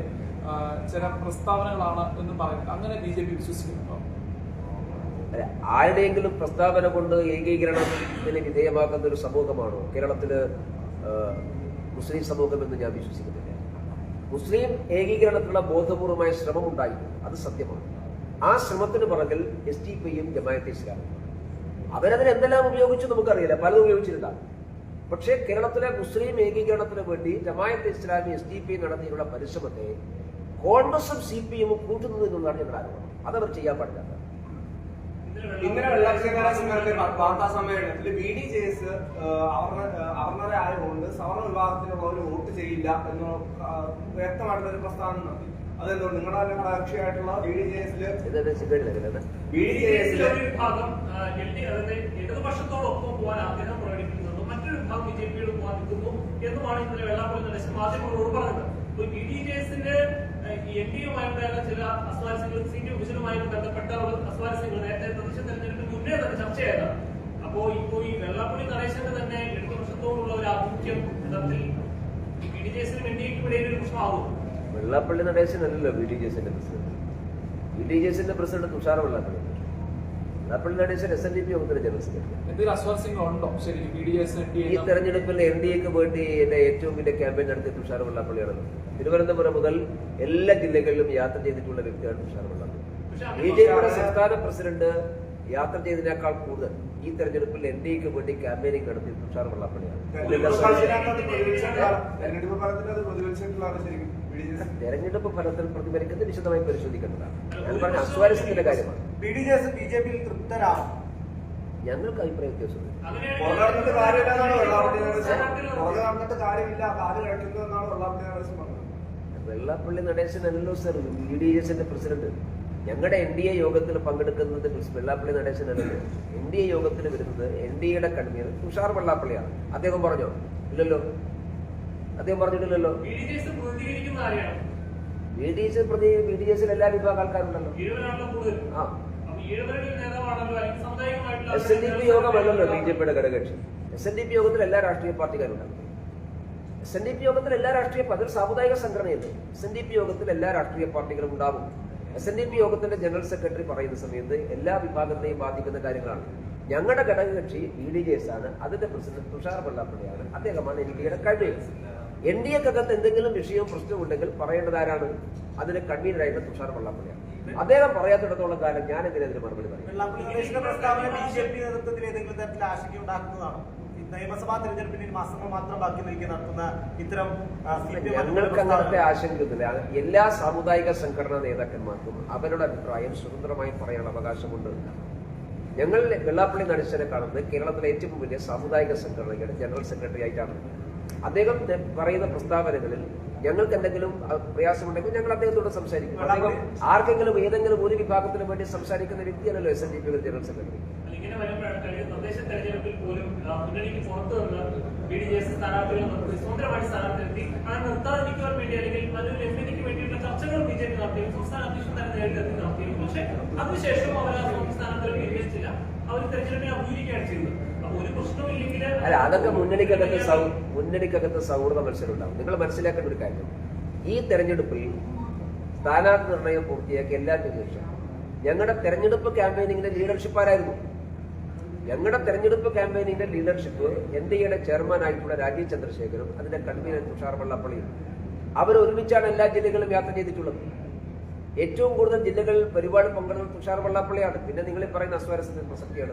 ചില പ്രസ്താവനകളാണ് എന്ന് പറയുന്നത്. അങ്ങനെ BJP വിശ്വസിക്കുന്നുണ്ടോ? ആരുടെയെങ്കിലും പ്രസ്താവന കൊണ്ട് ഏകീകരണത്തിന് വിധേയമാക്കുന്ന ഒരു സമൂഹമാണോ കേരളത്തില് മുസ്ലിം സമൂഹം എന്ന് ഞാൻ വിശ്വസിക്കുന്നില്ല. മുസ്ലിം ഏകീകരണത്തിലുള്ള ബോധപൂർവമായ ശ്രമം ഉണ്ടായിട്ടുണ്ട്, അത് സത്യമാണ്. ആ ശ്രമത്തിന് പുറകിൽ SDPയും ജമാഅത്തെ ഇസ്ലാമും അവരതിന് എന്തെല്ലാം ഉപയോഗിച്ചു നമുക്കറിയില്ല, പലതും ഉപയോഗിച്ചിട്ടുണ്ടാകും. പക്ഷേ കേരളത്തിലെ മുസ്ലിം ഏകീകരണത്തിന് വേണ്ടി ജമാഅത്തെ ഇസ്ലാമി SDP നടത്തിയുള്ള പരിശ്രമത്തെ കോൺഗ്രസും CPMും കൂട്ടുന്നു എന്നുള്ളതാണ് ഞങ്ങളുടെ ആരോപണം. അതവർ ചെയ്യാൻ പാടില്ല. ഇന്നലെ വെള്ളാക്ഷേത്ര വാർത്താ സമ്മേളനത്തിൽ BDJS അവർണരെ ആയതുകൊണ്ട് സവർണ വിഭാഗത്തിനുള്ളവർ വോട്ട് ചെയ്യില്ല എന്ന് വ്യക്തമായിട്ടുള്ള ഒരു പ്രസ്താവന നടത്തി. അതെന്തുകൊണ്ട് നിങ്ങളുടെ കക്ഷിയായിട്ടുള്ള BDJSല് വിഭാഗം ഇടതുപക്ഷത്തോടൊപ്പം പോകാൻ ആഗ്രഹം പ്രകടിപ്പിക്കുന്നു, മറ്റൊരു വിഭാഗം BJPയോട് പോകാൻ നിൽക്കുന്നു എന്നുമാണ് ഇന്നലെ വെള്ളാപ്പള്ളി നടേശൻ മാധ്യമങ്ങളോട് പറഞ്ഞത്. BDJSന്റെ NDAയുമായുള്ള ചില അസ്വാരസ്യങ്ങളും സീറ്റ് വിഭജനവുമായി ബന്ധപ്പെട്ട അസ്വാരസ്യങ്ങൾ നേരത്തെ തദ്ദേശ തെരഞ്ഞെടുപ്പിന് മുന്നേ തന്നെ ചർച്ചയായതാണ്. അപ്പോ ഈ വെള്ളാപ്പള്ളി നടേശന്റെ തന്നെ ഇടതുപക്ഷത്തോടുള്ള ഒരു ആഭിമുഖ്യം യഥാർത്ഥത്തിൽ BDJSനും NDAയ്ക്കും ഇടയിൽ ഒരു പ്രശ്നമാകും. വെള്ളാപ്പള്ളി നടേശനല്ലല്ലോ BDJSന്റെ പ്രസിഡന്റ്. BDJSന്റെ പ്രസിഡന്റ് തുഷാർ വെള്ളാപ്പള്ളി. വെള്ളാപ്പള്ളി നടേശൻ SNDP യോഗത്തിന്റെ ജനറൽ സെക്രട്ടറി. ഈ തെരഞ്ഞെടുപ്പിൽ NDAക്ക് വേണ്ടി എന്റെ ഏറ്റവും വലിയ ക്യാമ്പയിൻ നടത്തിയ തുഷാർ വെള്ളാപ്പള്ളിയാണ്. തിരുവനന്തപുരം മുതൽ എല്ലാ ജില്ലകളിലും യാത്ര ചെയ്തിട്ടുള്ള വ്യക്തിയാണ് തുഷാർ വെള്ളാപ്പള്ളി. BJPയുടെ സംസ്ഥാന പ്രസിഡന്റ് യാത്ര ചെയ്തതിനേക്കാൾ കൂടുതൽ ഈ തെരഞ്ഞെടുപ്പിൽ NDAക്ക് വേണ്ടി ക്യാമ്പയിനിങ് നടത്തിയ തുഷാർ വെള്ളാപ്പള്ളിയാണ്. തെരഞ്ഞെടുപ്പ് ഫലത്തിൽ പ്രതിഫലിക്കുന്നത് വിശദമായി പരിശോധിക്കേണ്ടതാണ്. ഞാൻ പറഞ്ഞ അസ്വാരസ്യത്തിന്റെ കാര്യമാണ്. BJPയിൽ തൃപ്തരാണ്. ഞങ്ങൾക്ക് അഭിപ്രായ വ്യത്യാസമുണ്ട്. വെള്ളാപ്പള്ളി നടേശനല്ലോ സർ BDJSന്റെ പ്രസിഡന്റ്. ഞങ്ങളുടെ NDA യോഗത്തിൽ പങ്കെടുക്കുന്നത് വെള്ളാപ്പള്ളി നടേശനല്ലോ. NDA യോഗത്തിൽ വരുന്നത് NDAയുടെ കൺവീനർ തുഷാർ വെള്ളാപ്പള്ളിയാണ്. അദ്ദേഹം പറഞ്ഞോ? ഇല്ലല്ലോ, അദ്ദേഹം പറഞ്ഞിട്ടില്ലല്ലോ. BDJSൽ എല്ലാ വിഭാഗം ആൾക്കാരുണ്ടല്ലോ. SNDP യോഗമല്ലല്ലോ BJPയുടെ ഘടകകക്ഷി. SNDP യോഗത്തിൽ എല്ലാ രാഷ്ട്രീയ പാർട്ടിക്കാരുണ്ടാകും. SNDP യോഗത്തിൽ എല്ലാ രാഷ്ട്രീയ അതൊരു സാമുദായിക സംഘടനയല്ലേ. SNDP യോഗത്തിൽ എല്ലാ രാഷ്ട്രീയ പാർട്ടികളും ഉണ്ടാകും. SNDP യോഗത്തിന്റെ ജനറൽ സെക്രട്ടറി പറയുന്ന സമയത്ത് എല്ലാ വിഭാഗത്തെയും ബാധിക്കുന്ന കാര്യങ്ങളാണ്. ഞങ്ങളുടെ ഘടകകക്ഷി BDJS ആണ്. അതിന്റെ പ്രസിഡന്റ് തുഷാർ വെള്ളാപ്പള്ളിയാണ്. അദ്ദേഹമാണ് NDAയുടെ കൺവീനർ. NDAക്കകത്ത് എന്തെങ്കിലും വിഷയവും പ്രശ്നമുണ്ടെങ്കിൽ പറയേണ്ടത് ആരാണ്? അതിന് കൺവീനറായിട്ട് തുഷാർ വെള്ളാപ്പള്ളിയാണ്. അദ്ദേഹം പറയാത്തിടത്തോളം കാലം ഞാൻ എതിരെ മറുപടി പറയും. നിയമസഭാ തെരഞ്ഞെടുപ്പിന് മാസങ്ങൾ മാത്രം ബാക്കി നിൽക്കി നടത്തുന്ന ഇത്തരം ഞങ്ങൾക്ക് അങ്ങനത്തെ ആശങ്കയൊന്നുമില്ല. എല്ലാ സാമുദായിക സംഘടനാ നേതാക്കന്മാർക്കും അവരുടെ അഭിപ്രായം സ്വതന്ത്രമായി പറയാനുള്ള അവകാശമുണ്ട്. ഞങ്ങൾ വെള്ളാപ്പള്ളി നടേശനെ കാണുന്നത് കേരളത്തിലെ ഏറ്റവും വലിയ സാമുദായിക സംഘടനയുടെ ജനറൽ സെക്രട്ടറി ആയിട്ടാണ്. അദ്ദേഹം പറയുന്ന പ്രസ്താവനകളിൽ ഞങ്ങൾക്ക് എന്തെങ്കിലും പ്രയാസമുണ്ടെങ്കിൽ ഞങ്ങൾ അദ്ദേഹത്തോട് സംസാരിക്കും. അദ്ദേഹം ആർക്കെങ്കിലും ഏതെങ്കിലും ഒരു വിഭാഗത്തിന് വേണ്ടി സംസാരിക്കുന്ന വ്യക്തിയല്ലല്ലോ SNDP ജനറൽ സെക്രട്ടറി. ഇങ്ങനെ വരുമ്പോഴാണ് കഴിഞ്ഞ തദ്ദേശ തെരഞ്ഞെടുപ്പിൽ പോലും മുന്നണിക്ക് പുറത്തു നിന്ന് BDJS സ്ഥാനാർത്ഥികൾ സ്വതന്ത്രമായി സ്ഥാനാർത്ഥി അങ്ങനെ നിർത്താതിരിക്കുവാൻ വേണ്ടി അല്ലെങ്കിൽ നല്ലൊരു എംപിക്ക് വേണ്ടിയിട്ടുള്ള ചർച്ചകൾ BJP നടത്തിയും സംസ്ഥാന അധ്യക്ഷൻ തന്നെ നേരിട്ടെത്തി നടത്തിയും. പക്ഷെ അതിനുശേഷം അവർ ആ സ്ഥാനാർത്ഥികൾ വിജയിച്ചില്ല. അവർ തെരഞ്ഞെടുപ്പിനെ അഭിമുഖീകരിക്കുകയാണ് ചെയ്തത്. അപ്പൊ ഒരു പ്രശ്നമില്ലെങ്കിൽ അല്ല, അതൊക്കെ മുന്നണിക്കകത്ത് സൗഹൃദ മത്സരം ഉണ്ടാവും. നിങ്ങൾ മനസ്സിലാക്കേണ്ട ഒരു കാര്യം, ഈ തെരഞ്ഞെടുപ്പിൽ സ്ഥാനാർത്ഥി നിർണയം പൂർത്തിയാക്കി എല്ലാത്തിനും ശേഷം ഞങ്ങളുടെ തെരഞ്ഞെടുപ്പ് ക്യാമ്പയിനിങ്ങിന്റെ ലീഡർഷിപ്പ് ആരായിരുന്നു? ഞങ്ങളുടെ തെരഞ്ഞെടുപ്പ് ക്യാമ്പയിനിന്റെ ലീഡർഷിപ്പ് NDAയുടെ ചെയർമാനായിട്ടുള്ള രാജീവ് ചന്ദ്രശേഖരും അതിന്റെ കൺവീനർ തുഷാർ വെള്ളാപ്പള്ളിയും അവർ ഒരുമിച്ചാണ് എല്ലാ ജില്ലകളും യാത്ര ചെയ്തിട്ടുള്ളത്. ഏറ്റവും കൂടുതൽ ജില്ലകളിൽ പരിപാടി പങ്കെടുക്കുന്ന തുഷാർ വെള്ളാപ്പള്ളിയാണ്. പിന്നെ നിങ്ങൾ പറയുന്ന അസ്വാരസ്യത്തിന് പ്രസക്തിയാണ്.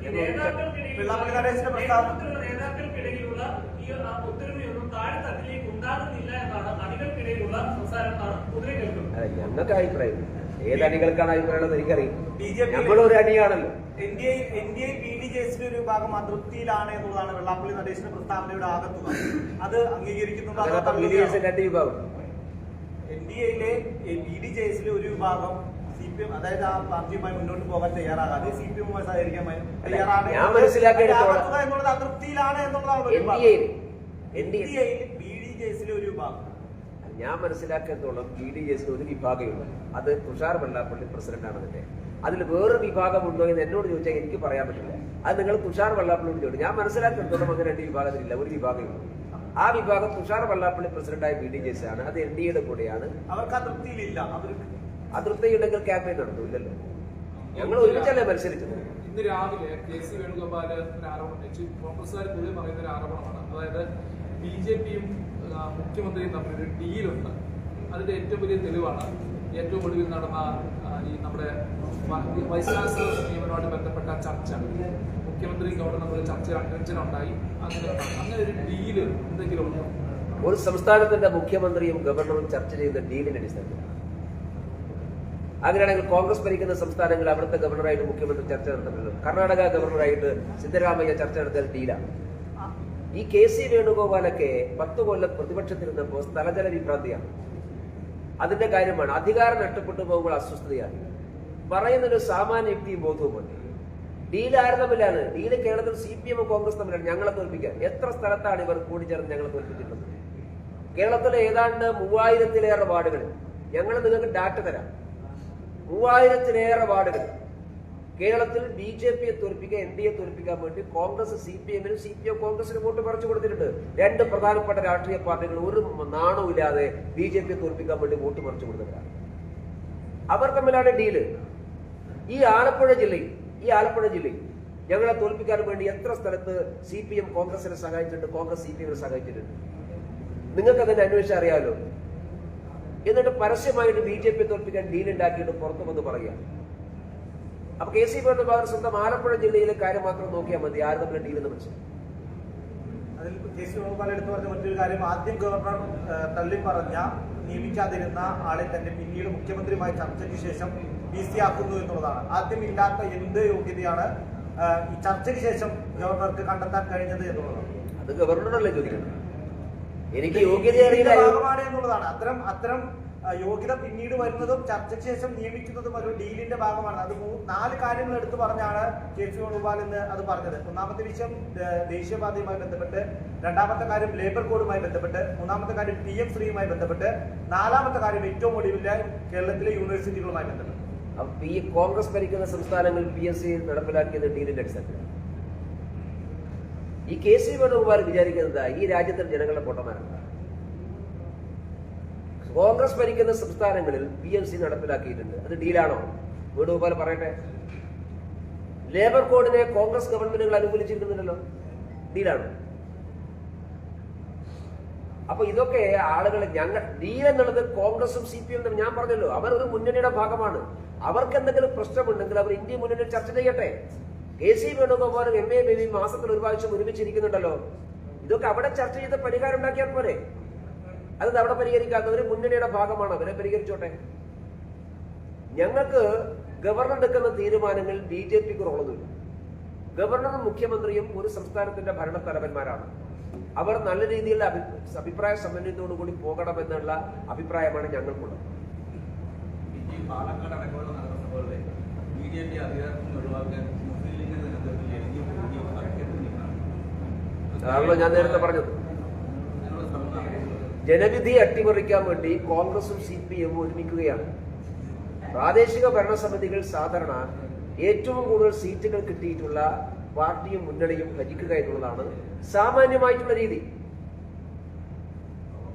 നേതാക്കൾക്കിടയിലുള്ള ഈ ഒത്തൊരുമയൊന്നും താഴെത്തട്ടിലേക്ക് ഉണ്ടാകുന്നില്ല എന്നാണ് അണികൾക്കിടയിലുള്ള സംസാരമാണ് പൊതുവെ കേൾക്കുന്നത്. അതെ, ഞങ്ങൾക്ക് അഭിപ്രായം ഏത് അണികൾക്കാണ് അഭിപ്രായം എനിക്കറിയും. നമ്മളൊരു അണിയാണല്ലോ. NDA BDJS ഒരു വിഭാഗം അതൃപ്തിയിലാണ് എന്നുള്ളതാണ് വെള്ളാപ്പള്ളി നടേശന്റെ പ്രസ്താവനയുടെ ആകത്തുക. അത് അംഗീകരിക്കുന്നുണ്ടോ? രണ്ട് വിഭാഗം NDAയിലെ BDJS ഒരു വിഭാഗം CPM, അതായത് ആ പാർട്ടിയുമായി മുന്നോട്ട് പോകാൻ തയ്യാറാകാതെ CPM-മായി സഹകരിക്കാൻ തയ്യാറാണ് എന്നുള്ളത് അതൃപ്തിയിലാണ് എന്നുള്ളതാണ് NDAയിൽ BDJS ഒരു വിഭാഗം. ഞാൻ മനസ്സിലാക്കിയത്തോളം BDJS ഒരു വിഭാഗമുണ്ട്. അത് തുഷാർ വെള്ളാപ്പള്ളി പ്രസിഡന്റാണ്. അതിൽ വേറൊരു വിഭാഗം ഉണ്ടോ എന്ന് എന്നോട് ചോദിച്ചാൽ എനിക്ക് പറയാൻ പറ്റില്ല. അത് നിങ്ങൾ തുഷാർ വെള്ളാപ്പള്ളിയോട് ചോദിച്ചു. ഞാൻ മനസ്സിലാക്കിയത്തോളം അങ്ങനെ രണ്ട് വിഭാഗത്തിലില്ല, ഒരു വിഭാഗമുണ്ട്. ആ വിഭാഗം തുഷാർ വെള്ളാപ്പള്ളി പ്രസിഡന്റായ BDJS ആണ്. അത് NDAയുടെ കൂടെയാണ്. അവർക്ക് അതൃപ്തിയിലില്ല. അതൃപ്തിയുണ്ടെങ്കിൽ ക്യാമ്പയിൻ നടത്തൂല്ലല്ലോ. ഞങ്ങൾ ഒരുമിച്ചല്ലേ മത്സരിച്ചത്. ഇന്ന് രാവിലെ KC വേണുഗോപാൽ ഒരു ആരോപണം വെച്ചു. കോൺഗ്രസ്സുകാർ പൊതുവെ പറയുന്ന ഒരു ആരോപണമാണ്. അതായത് BJPയും മുഖ്യമന്ത്രിയും തമ്മിലൊരു ഡീലുണ്ട്. അതിന്റെ ഏറ്റവും വലിയ തെളിവാണ് ഏറ്റവും ഒടുവിൽ നടന്ന ഈ നമ്മുടെ വൈസ് ചാൻസലർ നിയമനവുമായി ബന്ധപ്പെട്ട ചർച്ച. മുഖ്യമന്ത്രി ഗവർണർ തമ്മിൽ ചർച്ച ഉണ്ടായി. അങ്ങനെ ഒരു ഡീല് എന്തെങ്കിലും ഉണ്ടോ? ഒരു സംസ്ഥാനത്തിന്റെ മുഖ്യമന്ത്രിയും ഗവർണറും ചർച്ച ചെയ്യുന്ന ഡീലിന്റെ അടിസ്ഥാനത്തിൽ അങ്ങനെയാണെങ്കിൽ കോൺഗ്രസ് ഭരിക്കുന്ന സംസ്ഥാനങ്ങളിൽ അവിടുത്തെ ഗവർണറായിട്ട് മുഖ്യമന്ത്രി ചർച്ച നടത്തുന്നുണ്ട്. കർണാടക ഗവർണറായിട്ട് സിദ്ധരാമയ്യ ചർച്ച നടത്തിയ ഡീലാണ്. ഈ KC വേണുഗോപാലൊക്കെ 10 കൊല്ലം പ്രതിപക്ഷത്തിരുന്നപ്പോൾ സ്ഥലജല വിഭ്രാന്തിയാണ്. അതിന്റെ കാര്യമാണ്. അധികാരം നഷ്ടപ്പെട്ടു പോകുമ്പോൾ അസ്വസ്ഥതയാണ്. പറയുന്നൊരു സാമാന്യ യുക്തിയും ബോധവുമുണ്ട്. ഡീൽ ആര് തമ്മിലാണ്? ഡീല് കേരളത്തിൽ CPM കോൺഗ്രസ് തമ്മിലാണ് ഞങ്ങളെ തോൽപ്പിക്കാൻ. എത്ര സ്ഥലത്താണ് ഇവർ കൂടിച്ചേർന്ന് ഞങ്ങളെ തോൽപ്പിച്ചിട്ടുള്ളത്? കേരളത്തിലെ ഏതാണ്ട് 3000-ലേറെ വാർഡുകളിൽ ഞങ്ങൾ നിങ്ങൾക്ക് ഡാറ്റ തരാം. 3000-ലേറെ വാർഡുകൾ കേരളത്തിൽ BJPയെ തോൽപ്പിക്കാൻ, NDAയെ തോൽപ്പിക്കാൻ വേണ്ടി കോൺഗ്രസ് CPM-നും CPM കോൺഗ്രസിന് വോട്ട് പറിച്ചു കൊടുത്തിട്ടുണ്ട്. രണ്ട് പ്രധാനപ്പെട്ട രാഷ്ട്രീയ പാർട്ടികൾ ഒരു നാണവുമില്ലാതെ BJPയെ തോൽപ്പിക്കാൻ വേണ്ടി വോട്ട് പറിച്ചു കൊടുത്തവരാണ്. അവർ തമ്മിലാണ് ഡീല്. ഈ ആലപ്പുഴ ജില്ലയിൽ ഞങ്ങളെ തോൽപ്പിക്കാൻ വേണ്ടി എത്ര സ്ഥലത്ത് CPM കോൺഗ്രസിനെ സഹായിച്ചിട്ടുണ്ട്, കോൺഗ്രസ് CPM-നെ സഹായിച്ചിട്ടുണ്ട്? നിങ്ങൾക്ക് അതിനെ അന്വേഷിച്ച് അറിയാമല്ലോ. എന്നിട്ട് പരസ്യമായിട്ട് BJPയെ തോൽപ്പിക്കാൻ ഡീൽ ഉണ്ടാക്കിയിട്ട് പുറത്തു വന്ന് പറയുക. അപ്പൊ KC വേണുഗോപാൽ സ്വന്തം ആലപ്പുഴ ജില്ലയിലെ കാര്യം മാത്രം നോക്കിയാൽ മതി, ആര് തമ്മിൽ ഡീലെന്ന് മനസ്സിലായി. അതിൽ KC വേണുഗോപാൽ എടുത്തു പറഞ്ഞ മറ്റൊരു കാര്യം, ആദ്യം ഗവർണർ തള്ളി പറഞ്ഞ നിയമിക്കാതിരുന്ന ആളെ തന്നെ പിന്നീട് മുഖ്യമന്ത്രിയുമായി ചർച്ചയ്ക്ക് ശേഷം PC ആക്കുന്നു എന്നുള്ളതാണ്. ആദ്യം ഇല്ലാത്ത എന്ത് യോഗ്യതയാണ് ഈ ചർച്ചയ്ക്ക് ശേഷം ഗവർണർക്ക് കണ്ടെത്താൻ കഴിഞ്ഞത് എന്നുള്ളതാണ്. അത് ഗവർണറല്ലേ ചോദിക്കുന്നത്. എനിക്ക് യോഗ്യത അറിയില്ല എന്നുള്ളതാണ്. അത്തരം യോഗ്യത പിന്നീട് വരുന്നതും ചർച്ചയ്ക്ക് ശേഷം നിയമിക്കുന്നതും ഒരു ഡീലിന്റെ ഭാഗമാണ്. അത് 4 കാര്യങ്ങൾ എടുത്തു പറഞ്ഞാണ് KC വേണുഗോപാൽ എന്ന് അത് പറഞ്ഞത്. ഒന്നാമത്തെ വിഷയം ദേശീയപാതയുമായി ബന്ധപ്പെട്ട്, രണ്ടാമത്തെ കാര്യം ലേബർ കോഡുമായി ബന്ധപ്പെട്ട്, മൂന്നാമത്തെ കാര്യം PM ശ്രീയുമായി ബന്ധപ്പെട്ട്, നാലാമത്തെ കാര്യം ഏറ്റവും ഒടുവില്ല കേരളത്തിലെ യൂണിവേഴ്സിറ്റികളുമായി ബന്ധപ്പെട്ട്. അപ്പൊ ഈ കോൺഗ്രസ് ഭരിക്കുന്ന സംസ്ഥാനങ്ങളിൽ PSC നടപ്പിലാക്കിയത് ഡീലിന്റെ അടിസ്ഥാനത്തിൽ. ഈ KC വേണുഗോപാൽ വിചാരിക്കുന്നത് ഈ രാജ്യത്തെ ജനങ്ങളുടെ പൊട്ടന്മാരാണ്. കോൺഗ്രസ് ഭരിക്കുന്ന സംസ്ഥാനങ്ങളിൽ PMC നടപ്പിലാക്കിയിട്ടുണ്ട്. അത് ഡീലാണോ? വേണുഗോപാൽ പറയട്ടെ. ലേബർ കോഡിനെ കോൺഗ്രസ് ഗവൺമെന്റുകൾ അനുകൂലിച്ചിരുന്നുണ്ടല്ലോ, ഡീലാണോ? അപ്പൊ ഇതൊക്കെ ആളുകളെ ഡീൽ എന്നുള്ളത് കോൺഗ്രസും CPM ഞാൻ പറഞ്ഞല്ലോ, അവർ ഒരു മുന്നണിയുടെ ഭാഗമാണ്. അവർക്ക് എന്തെങ്കിലും പ്രശ്നമുണ്ടെങ്കിൽ അവർ ഇന്ത്യ മുന്നണിയിൽ ചർച്ച ചെയ്യട്ടെ. KC വേണുഗോപാലും MA ബേബിയും മാസത്തിൽ ഒരു പ്രാവശ്യം ഒരുമിച്ചിരിക്കുന്നുണ്ടല്ലോ. ഇതൊക്കെ അവിടെ ചർച്ച ചെയ്ത് പരിഹാരം ഉണ്ടാക്കിയാൽ പോരെ. അത് അവിടെ പരിഹരിക്കാത്ത ഒരു മുന്നണിയുടെ ഭാഗമാണ്, അവരെ പരിഹരിച്ചോട്ടെ. ഞങ്ങൾക്ക് ഗവർണർ എടുക്കുന്ന തീരുമാനങ്ങൾ BJPക്ക് റോളൊന്നുമില്ല. ഗവർണറും മുഖ്യമന്ത്രിയും ഒരു സംസ്ഥാനത്തിന്റെ ഭരണത്തലവന്മാരാണ്. അവർ നല്ല രീതിയിലുള്ള അഭിപ്രായ സമന്വയത്തോടു കൂടി പോകണമെന്നുള്ള അഭിപ്രായമാണ് ഞങ്ങൾക്കുള്ളത്. ഈ പാലക്കാട് അടക്കമുള്ള നഗരസഭകളിലെ BJP അധികാരത്തിൽ നിന്ന് ഒഴിവാക്കാൻ മുസ്ലിം ലീഗിന്റെ നേതൃത്വത്തിൽ അതാണല്ലോ ഞാൻ നേരത്തെ പറഞ്ഞത്. ജനവിധി അട്ടിമറിക്കാൻ വേണ്ടി കോൺഗ്രസും CPM ഒരുമിക്കുകയാണ്. പ്രാദേശിക ഭരണസമിതികൾ സാധാരണ ഏറ്റവും കൂടുതൽ സീറ്റുകൾ കിട്ടിയിട്ടുള്ള പാർട്ടിയും മുന്നണിയും ഭരിക്കുക എന്നുള്ളതാണ് സാമാന്യമായിട്ടുള്ള രീതി.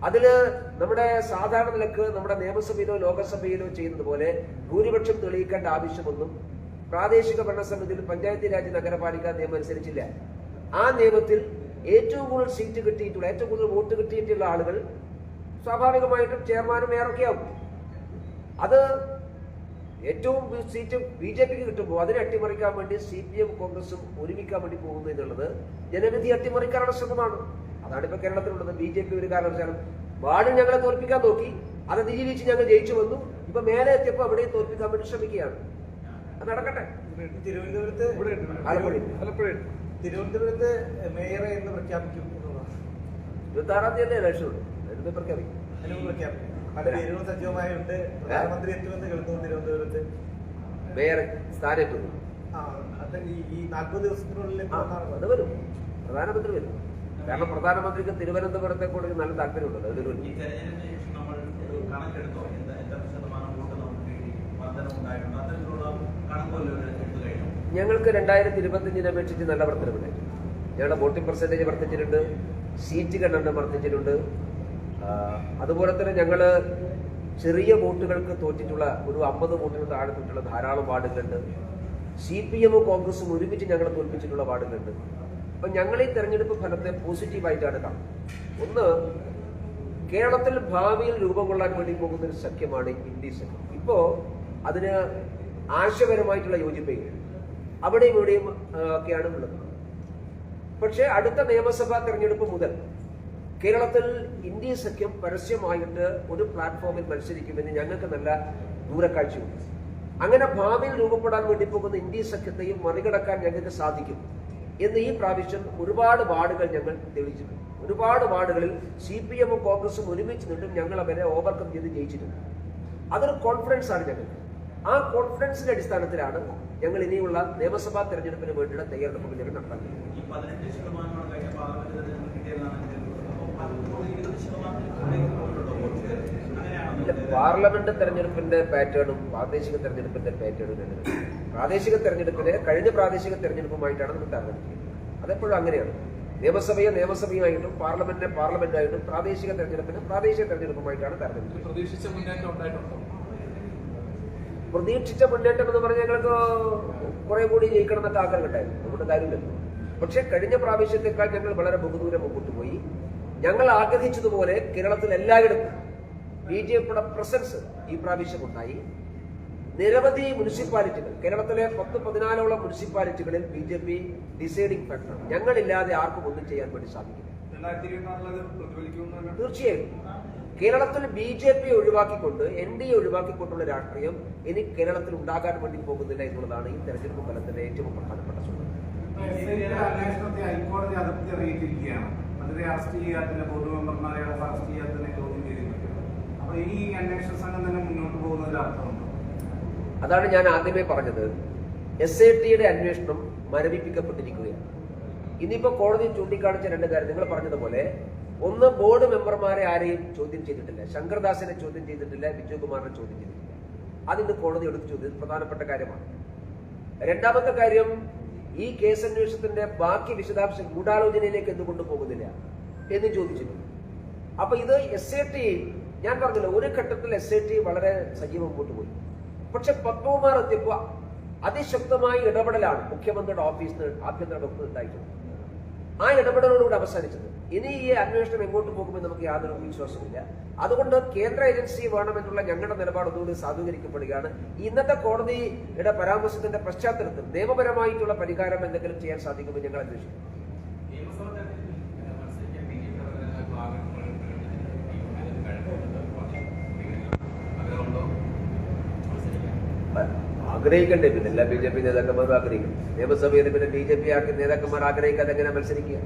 അതില് നമ്മുടെ സാധാരണ നിലക്ക് നമ്മുടെ നിയമസഭയിലോ ലോകസഭയിലോ ചെയ്യുന്നത് പോലെ ഭൂരിപക്ഷം തെളിയിക്കേണ്ട ആവശ്യമൊന്നും പ്രാദേശിക ഭരണസമിതിയിൽ പഞ്ചായത്ത് രാജ് നഗരപാലിക നിയമം അനുസരിച്ചില്ല. ആ നിയമത്തിൽ ഏറ്റവും കൂടുതൽ സീറ്റ് കിട്ടിയിട്ടുള്ള, ഏറ്റവും കൂടുതൽ വോട്ട് കിട്ടിയിട്ടുള്ള ആളുകൾ സ്വാഭാവികമായിട്ടും ചെയർമാനും മേയറൊക്കെയാവും. അത് ഏറ്റവും സീറ്റ് BJPക്ക് കിട്ടുമ്പോൾ അതിനെ അട്ടിമറിക്കാൻ വേണ്ടി CPM കോൺഗ്രസും ഒരുമിക്കാൻ വേണ്ടി പോകുന്നു എന്നുള്ളത് ജനവിധി അട്ടിമറിക്കാനുള്ള ശ്രമമാണ്. അതാണ് ഇപ്പൊ കേരളത്തിലുള്ളത്. BJP ഒരു കാരണവശാലും വാർഡിൽ ഞങ്ങളെ തോൽപ്പിക്കാൻ നോക്കി, അത് അതിജീവിച്ച് ഞങ്ങൾ ജയിച്ചു വന്നു. ഇപ്പൊ മേലെ എത്തിയപ്പോൾ അവിടെയും തോൽപ്പിക്കാൻ വേണ്ടി ശ്രമിക്കുകയാണ്. അത് നടക്കട്ടെ. തിരുവനന്തപുരത്ത് മേയറെ എന്ന് പ്രഖ്യാപിക്കും എന്നുള്ളതാണ്. 26-ാം തീയതി ഇലക്ഷൻ ഉണ്ട്. അതിന് പ്രഖ്യാപിക്കും. പ്രഖ്യാപിക്കും. പല പേരുകളും സജീവമായുണ്ട്. പ്രധാനമന്ത്രി എത്തുമെന്ന് കേൾക്കുന്നു. തിരുവനന്തപുരത്ത് മേയർ സ്ഥാനത്തുന്നു. അത് ഈ 40 ദിവസത്തിനുള്ളിൽ അത് വരും. പ്രധാനമന്ത്രി വരും. കാരണം പ്രധാനമന്ത്രിക്ക് തിരുവനന്തപുരത്തെ കൂടെ നല്ല താല്പര്യമുണ്ടല്ലോ. അതൊരു ഈ തെരഞ്ഞെടുപ്പിന് ശേഷം നമ്മൾ ഒരു കണക്കെടുത്തോ എത്ര ശതമാനം വോട്ട് നമുക്ക് വർധനമുണ്ടായിട്ടുണ്ട്, അത്തരത്തിലുള്ള കണക്കുകൾ എടുത്തു കഴിഞ്ഞു. ഞങ്ങൾക്ക് 2025 അപേക്ഷിച്ച് നല്ല വർധനമുണ്ടായി. ഞങ്ങളുടെ വോട്ടിംഗ് പെർസെന്റേജ് വർദ്ധിച്ചിട്ടുണ്ട്, സീറ്റുകൾ എണ്ണം വർദ്ധിച്ചിട്ടുണ്ട്. അതുപോലെ തന്നെ ഞങ്ങള് ചെറിയ വോട്ടുകൾക്ക് തോറ്റിട്ടുള്ള ഒരു 50 വോട്ടിന് താഴെ തോറ്റുള്ള ധാരാളം വാർഡുകളുണ്ട്. CPM കോൺഗ്രസും ഒരുമിച്ച് ഞങ്ങളെ തോൽപ്പിച്ചിട്ടുള്ള വാർഡുകളുണ്ട്. അപ്പൊ ഞങ്ങൾ ഈ തെരഞ്ഞെടുപ്പ് ഫലത്തെ പോസിറ്റീവായിട്ടാണ് കാണുന്നത്. ഒന്ന്, കേരളത്തിൽ ഭാവിയിൽ രൂപം കൊള്ളാൻ വേണ്ടി പോകുന്ന ഒരു സഖ്യമാണ് ഇന്ത്യ സഖ്യം. ഇപ്പോ അതിന് ആശയപരമായിട്ടുള്ള യോജിപ്പുകൾ അവിടെയും ഇവിടെയും ഒക്കെയാണ് ഉള്ളത്. പക്ഷെ അടുത്ത നിയമസഭാ തെരഞ്ഞെടുപ്പ് മുതൽ കേരളത്തിൽ ഇന്ത്യ സഖ്യം പരസ്യമായിട്ട് ഒരു പ്ലാറ്റ്ഫോമിൽ മത്സരിക്കുമെന്ന് ഞങ്ങൾക്ക് നല്ല ദൂരക്കാഴ്ചയുണ്ട്. അങ്ങനെ ഭാവിയിൽ രൂപപ്പെടാൻ വേണ്ടി പോകുന്ന ഇന്ത്യ സഖ്യത്തെയും മറികടക്കാൻ ഞങ്ങൾക്ക് സാധിക്കും എന്ന് ഈ പ്രാവശ്യം ഒരുപാട് വാർഡുകൾ ഞങ്ങൾ തെളിയിച്ചിട്ടുണ്ട്. ഒരുപാട് വാർഡുകളിൽ CPM കോൺഗ്രസും ഒരുമിച്ച് നിന്നും ഞങ്ങൾ അവരെ ഓവർകം ചെയ്ത് ജയിച്ചിട്ടുണ്ട്. അതൊരു കോൺഫിഡൻസ് ആണ് ഞങ്ങൾക്ക്. ആ കോൺഫിഡൻസിന്റെ അടിസ്ഥാനത്തിലാണ് ഞങ്ങൾ ഇനിയുള്ള നിയമസഭാ തെരഞ്ഞെടുപ്പിന് വേണ്ടിയുള്ള തയ്യാറെടുപ്പുകൾ ഞങ്ങൾ നടത്താൻ. ഈ 18% കഴിഞ്ഞ പാർലമെന്റ് തെരഞ്ഞെടുപ്പ് കിട്ടിയതാണ്. പാർലമെന്റ് തെരഞ്ഞെടുപ്പിന്റെ പാറ്റേണും പ്രാദേശിക തെരഞ്ഞെടുപ്പിന്റെ പാറ്റേണും പ്രാദേശിക തെരഞ്ഞെടുപ്പിനെ കഴിഞ്ഞ പ്രാദേശിക തെരഞ്ഞെടുപ്പുമായിട്ടാണ് നമ്മൾ താരതമ്യം. അതെപ്പോഴും അങ്ങനെയാണ്. നിയമസഭയെ നിയമസഭയുമായിട്ടും പാർലമെന്റിനെ പാർലമെന്റായിട്ടും പ്രാദേശിക തെരഞ്ഞെടുപ്പിനെ പ്രാദേശിക തെരഞ്ഞെടുപ്പുമായിട്ടാണ് താരതമ്യം. പ്രതീക്ഷിച്ച മുന്നേറ്റം ഉണ്ടായിട്ടുണ്ടോ? പ്രതീക്ഷിച്ച മുന്നേറ്റം എന്ന് പറഞ്ഞാൽ ഞങ്ങൾക്ക് കുറെ കൂടി ജയിക്കണം എന്നൊക്കെ ആഗ്രഹം ഉണ്ടായിരുന്നു. അതുകൊണ്ട് കാര്യമില്ലല്ലോ. പക്ഷെ കഴിഞ്ഞ പ്രാവശ്യത്തെക്കാൾ ഞങ്ങൾ വളരെ ബഹുദൂരം മുമ്പോട്ട് പോയി. ഞങ്ങൾ ആഗ്രഹിച്ചതുപോലെ കേരളത്തിൽ എല്ലായിടത്തും BJPയുടെ പ്രസൻസ് ഈ പ്രാവശ്യം ഉണ്ടായി. നിരവധി മുനിസിപ്പാലിറ്റികൾ, കേരളത്തിലെ 10-14ഓളം മുനിസിപ്പാലിറ്റികളിൽ BJP ഡിസൈഡിംഗ് ഫാക്ടർ. ഞങ്ങളില്ലാതെ ആർക്കും ഒന്നും ചെയ്യാൻ വേണ്ടി സാധിക്കില്ല. തീർച്ചയായും കേരളത്തിൽ BJP ഒഴിവാക്കിക്കൊണ്ട് NDA ഒഴിവാക്കിക്കൊണ്ടുള്ള രാഷ്ട്രീയം ഇനി കേരളത്തിൽ ഉണ്ടാകാൻ വേണ്ടി പോകുന്നില്ല എന്നുള്ളതാണ് ഈ തെരഞ്ഞെടുപ്പ് ഫലത്തിന്റെ ഏറ്റവും പ്രധാനപ്പെട്ട സൂചന. അന്വേഷണത്തെ ഹൈക്കോടതി അതിർത്തി അറിയിച്ചിരിക്കുകയാണ്. മന്ത്രി അറസ്റ്റ് ചെയ്യാത്തതിന്, ബോർഡ് മെമ്പർമാരെ അറസ്റ്റ് ചെയ്യാത്തതിനെ ചോദ്യം ചെയ്തിരിക്കുന്നത്. അപ്പൊ ഈ അന്വേഷണ സംഘം തന്നെ മുന്നോട്ട് പോകുന്നതിൽ അർത്ഥമുണ്ടോ? അതാണ് ഞാൻ ആദ്യമേ പറഞ്ഞത്. SITയുടെ അന്വേഷണം മരവിപ്പിക്കപ്പെട്ടിരിക്കുകയാണ്. ഇനിയിപ്പോ കോടതി ചൂണ്ടിക്കാണിച്ച രണ്ട് കാര്യം നിങ്ങൾ പറഞ്ഞതുപോലെ, ഒന്ന്, ബോർഡ് മെമ്പർമാരെ ആരെയും ചോദ്യം ചെയ്തിട്ടില്ല. ശങ്കർദാസിനെ ചോദ്യം ചെയ്തിട്ടില്ല, വിജയകുമാറിനെ ചോദ്യം ചെയ്തിട്ടില്ല. അതിന് കോടതി എടുത്ത് ചോദ്യം പ്രധാനപ്പെട്ട കാര്യമാണ്. രണ്ടാമത്തെ കാര്യം, ഈ കേസ് അന്വേഷണത്തിന്റെ ബാക്കി വിശദാംശം ഗൂഢാലോചനയിലേക്ക് എന്തുകൊണ്ട് പോകുന്നില്ല എന്ന് ചോദിച്ചിട്ടുണ്ട്. അപ്പൊ ഇത് SIT, ഞാൻ പറഞ്ഞില്ല, ഒരു ഘട്ടത്തിൽ SIT വളരെ സജീവം മുമ്പോട്ട് പോയി. പക്ഷെ പത്മകുമാർ എത്തിയപ്പോ അതിശക്തമായ ഇടപെടലാണ് മുഖ്യമന്ത്രിയുടെ ഓഫീസിൽ നിന്ന് ആഭ്യന്തര വകുപ്പ് ഉണ്ടായിട്ടുണ്ട്. ആ ഇടപെടലോടുകൂടി അവസാനിച്ചത്. ഇനി ഈ അന്വേഷണം എങ്ങോട്ട് പോകുമെന്ന് നമുക്ക് യാതൊരു വിശ്വാസമില്ല. അതുകൊണ്ട് കേന്ദ്ര ഏജൻസി വേണമെന്നുള്ള ഞങ്ങളുടെ നിലപാടൊന്നുകൂടി സാധൂകരിക്കപ്പെടുകയാണ്. ഇന്നത്തെ കോടതിയുടെ പരാമർശത്തിന്റെ പശ്ചാത്തലത്തിൽ നിയമപരമായിട്ടുള്ള പരിഹാരം എന്തെങ്കിലും ചെയ്യാൻ സാധിക്കുമെന്ന് ഞങ്ങൾ അന്വേഷിക്കും. ആഗ്രഹിക്കണ്ടേ? പിന്നെ എല്ലാ BJP നേതാക്കന്മാരും ആഗ്രഹിക്കും. നിയമസഭയിൽ പിന്നെ BJP നേതാക്കന്മാർ ആഗ്രഹിക്കാതെ എങ്ങനെ മത്സരിക്കുക?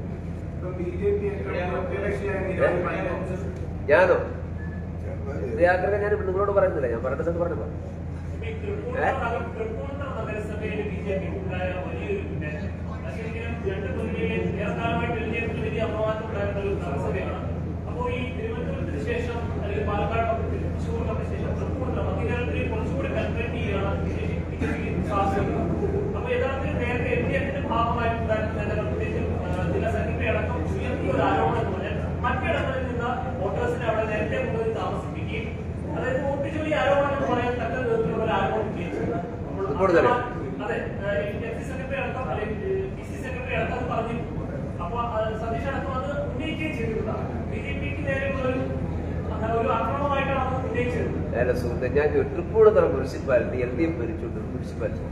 ഇപ്പം BJP ഞാനോ ആഗ്രഹം ഞാൻ നിങ്ങളോട് പറയുന്നില്ല, ഞാൻ പറയേണ്ട സ്ഥലത്ത് പറഞ്ഞോ. നഗരസഭയിൽ BJP ഉണ്ടായ വലിയൊരു മുന്നേറ്റം രണ്ട് മുന്നണിയിലെ ഏറെക്കാലമായിട്ട് എൽഡിഎഫിൽ വലിയ അപമാനം ഉണ്ടായിരുന്ന ഒരു നഗരസഭയാണ്. അപ്പോൾ ഈ തിരുവനന്തപുരത്തിന് ശേഷം അല്ലെങ്കിൽ പാലക്കാട് തൃശ്ശൂരിനൊക്കെ ശേഷം മധ്യകാലത്തിൽ കുറച്ചുകൂടി കൺട്രേറ്റ് ചെയ്യുകയാണ് BJP സാധിക്കുന്നത്. അപ്പോൾ യഥാർത്ഥത്തിൽ നേരത്തെ എൽഡിഎഫിന്റെ ഭാഗമായിട്ടുണ്ടായിരുന്ന പ്രത്യേകിച്ച് ജില്ലാ സെക്രട്ടറി അടക്കം ഉയർത്തിയ ഒരു ആരോപണം എന്ന് പറഞ്ഞാൽ മറ്റിടങ്ങളിൽ നിന്ന് വോട്ടേഴ്സിനെ അവിടെ നേരത്തെ കൊണ്ടുപോയി താമസിപ്പിക്കുകയും അതായത് വോട്ട് ചൊല്ലി ആരോപണം എന്ന് പറയാൻ തക്ക വിധത്തിലുള്ള ഒരു ആരോപണം അതെ എഫ് സെക്രട്ടറി അടക്കം അല്ലെങ്കിൽ PC സെക്രട്ടറി അടക്കം പറഞ്ഞിരുന്നു. അപ്പൊ സതീഷ് അടക്കം അത് ഉന്നയിക്കുകയും ചെയ്തിട്ടുണ്ടാണ്. BJPക്ക് നേരെയുള്ള ഒരു ആക്രമണമായിട്ടാണ് അത് ഉന്നയിച്ചത്. അല്ല സുഹൃത്തെ, ഞാൻ തൃപ്പൂണിത്തുറ മുനിസിപ്പാലിറ്റി LDF ഭരിച്ചുകൊണ്ട് മുനിസിപ്പാലിറ്റി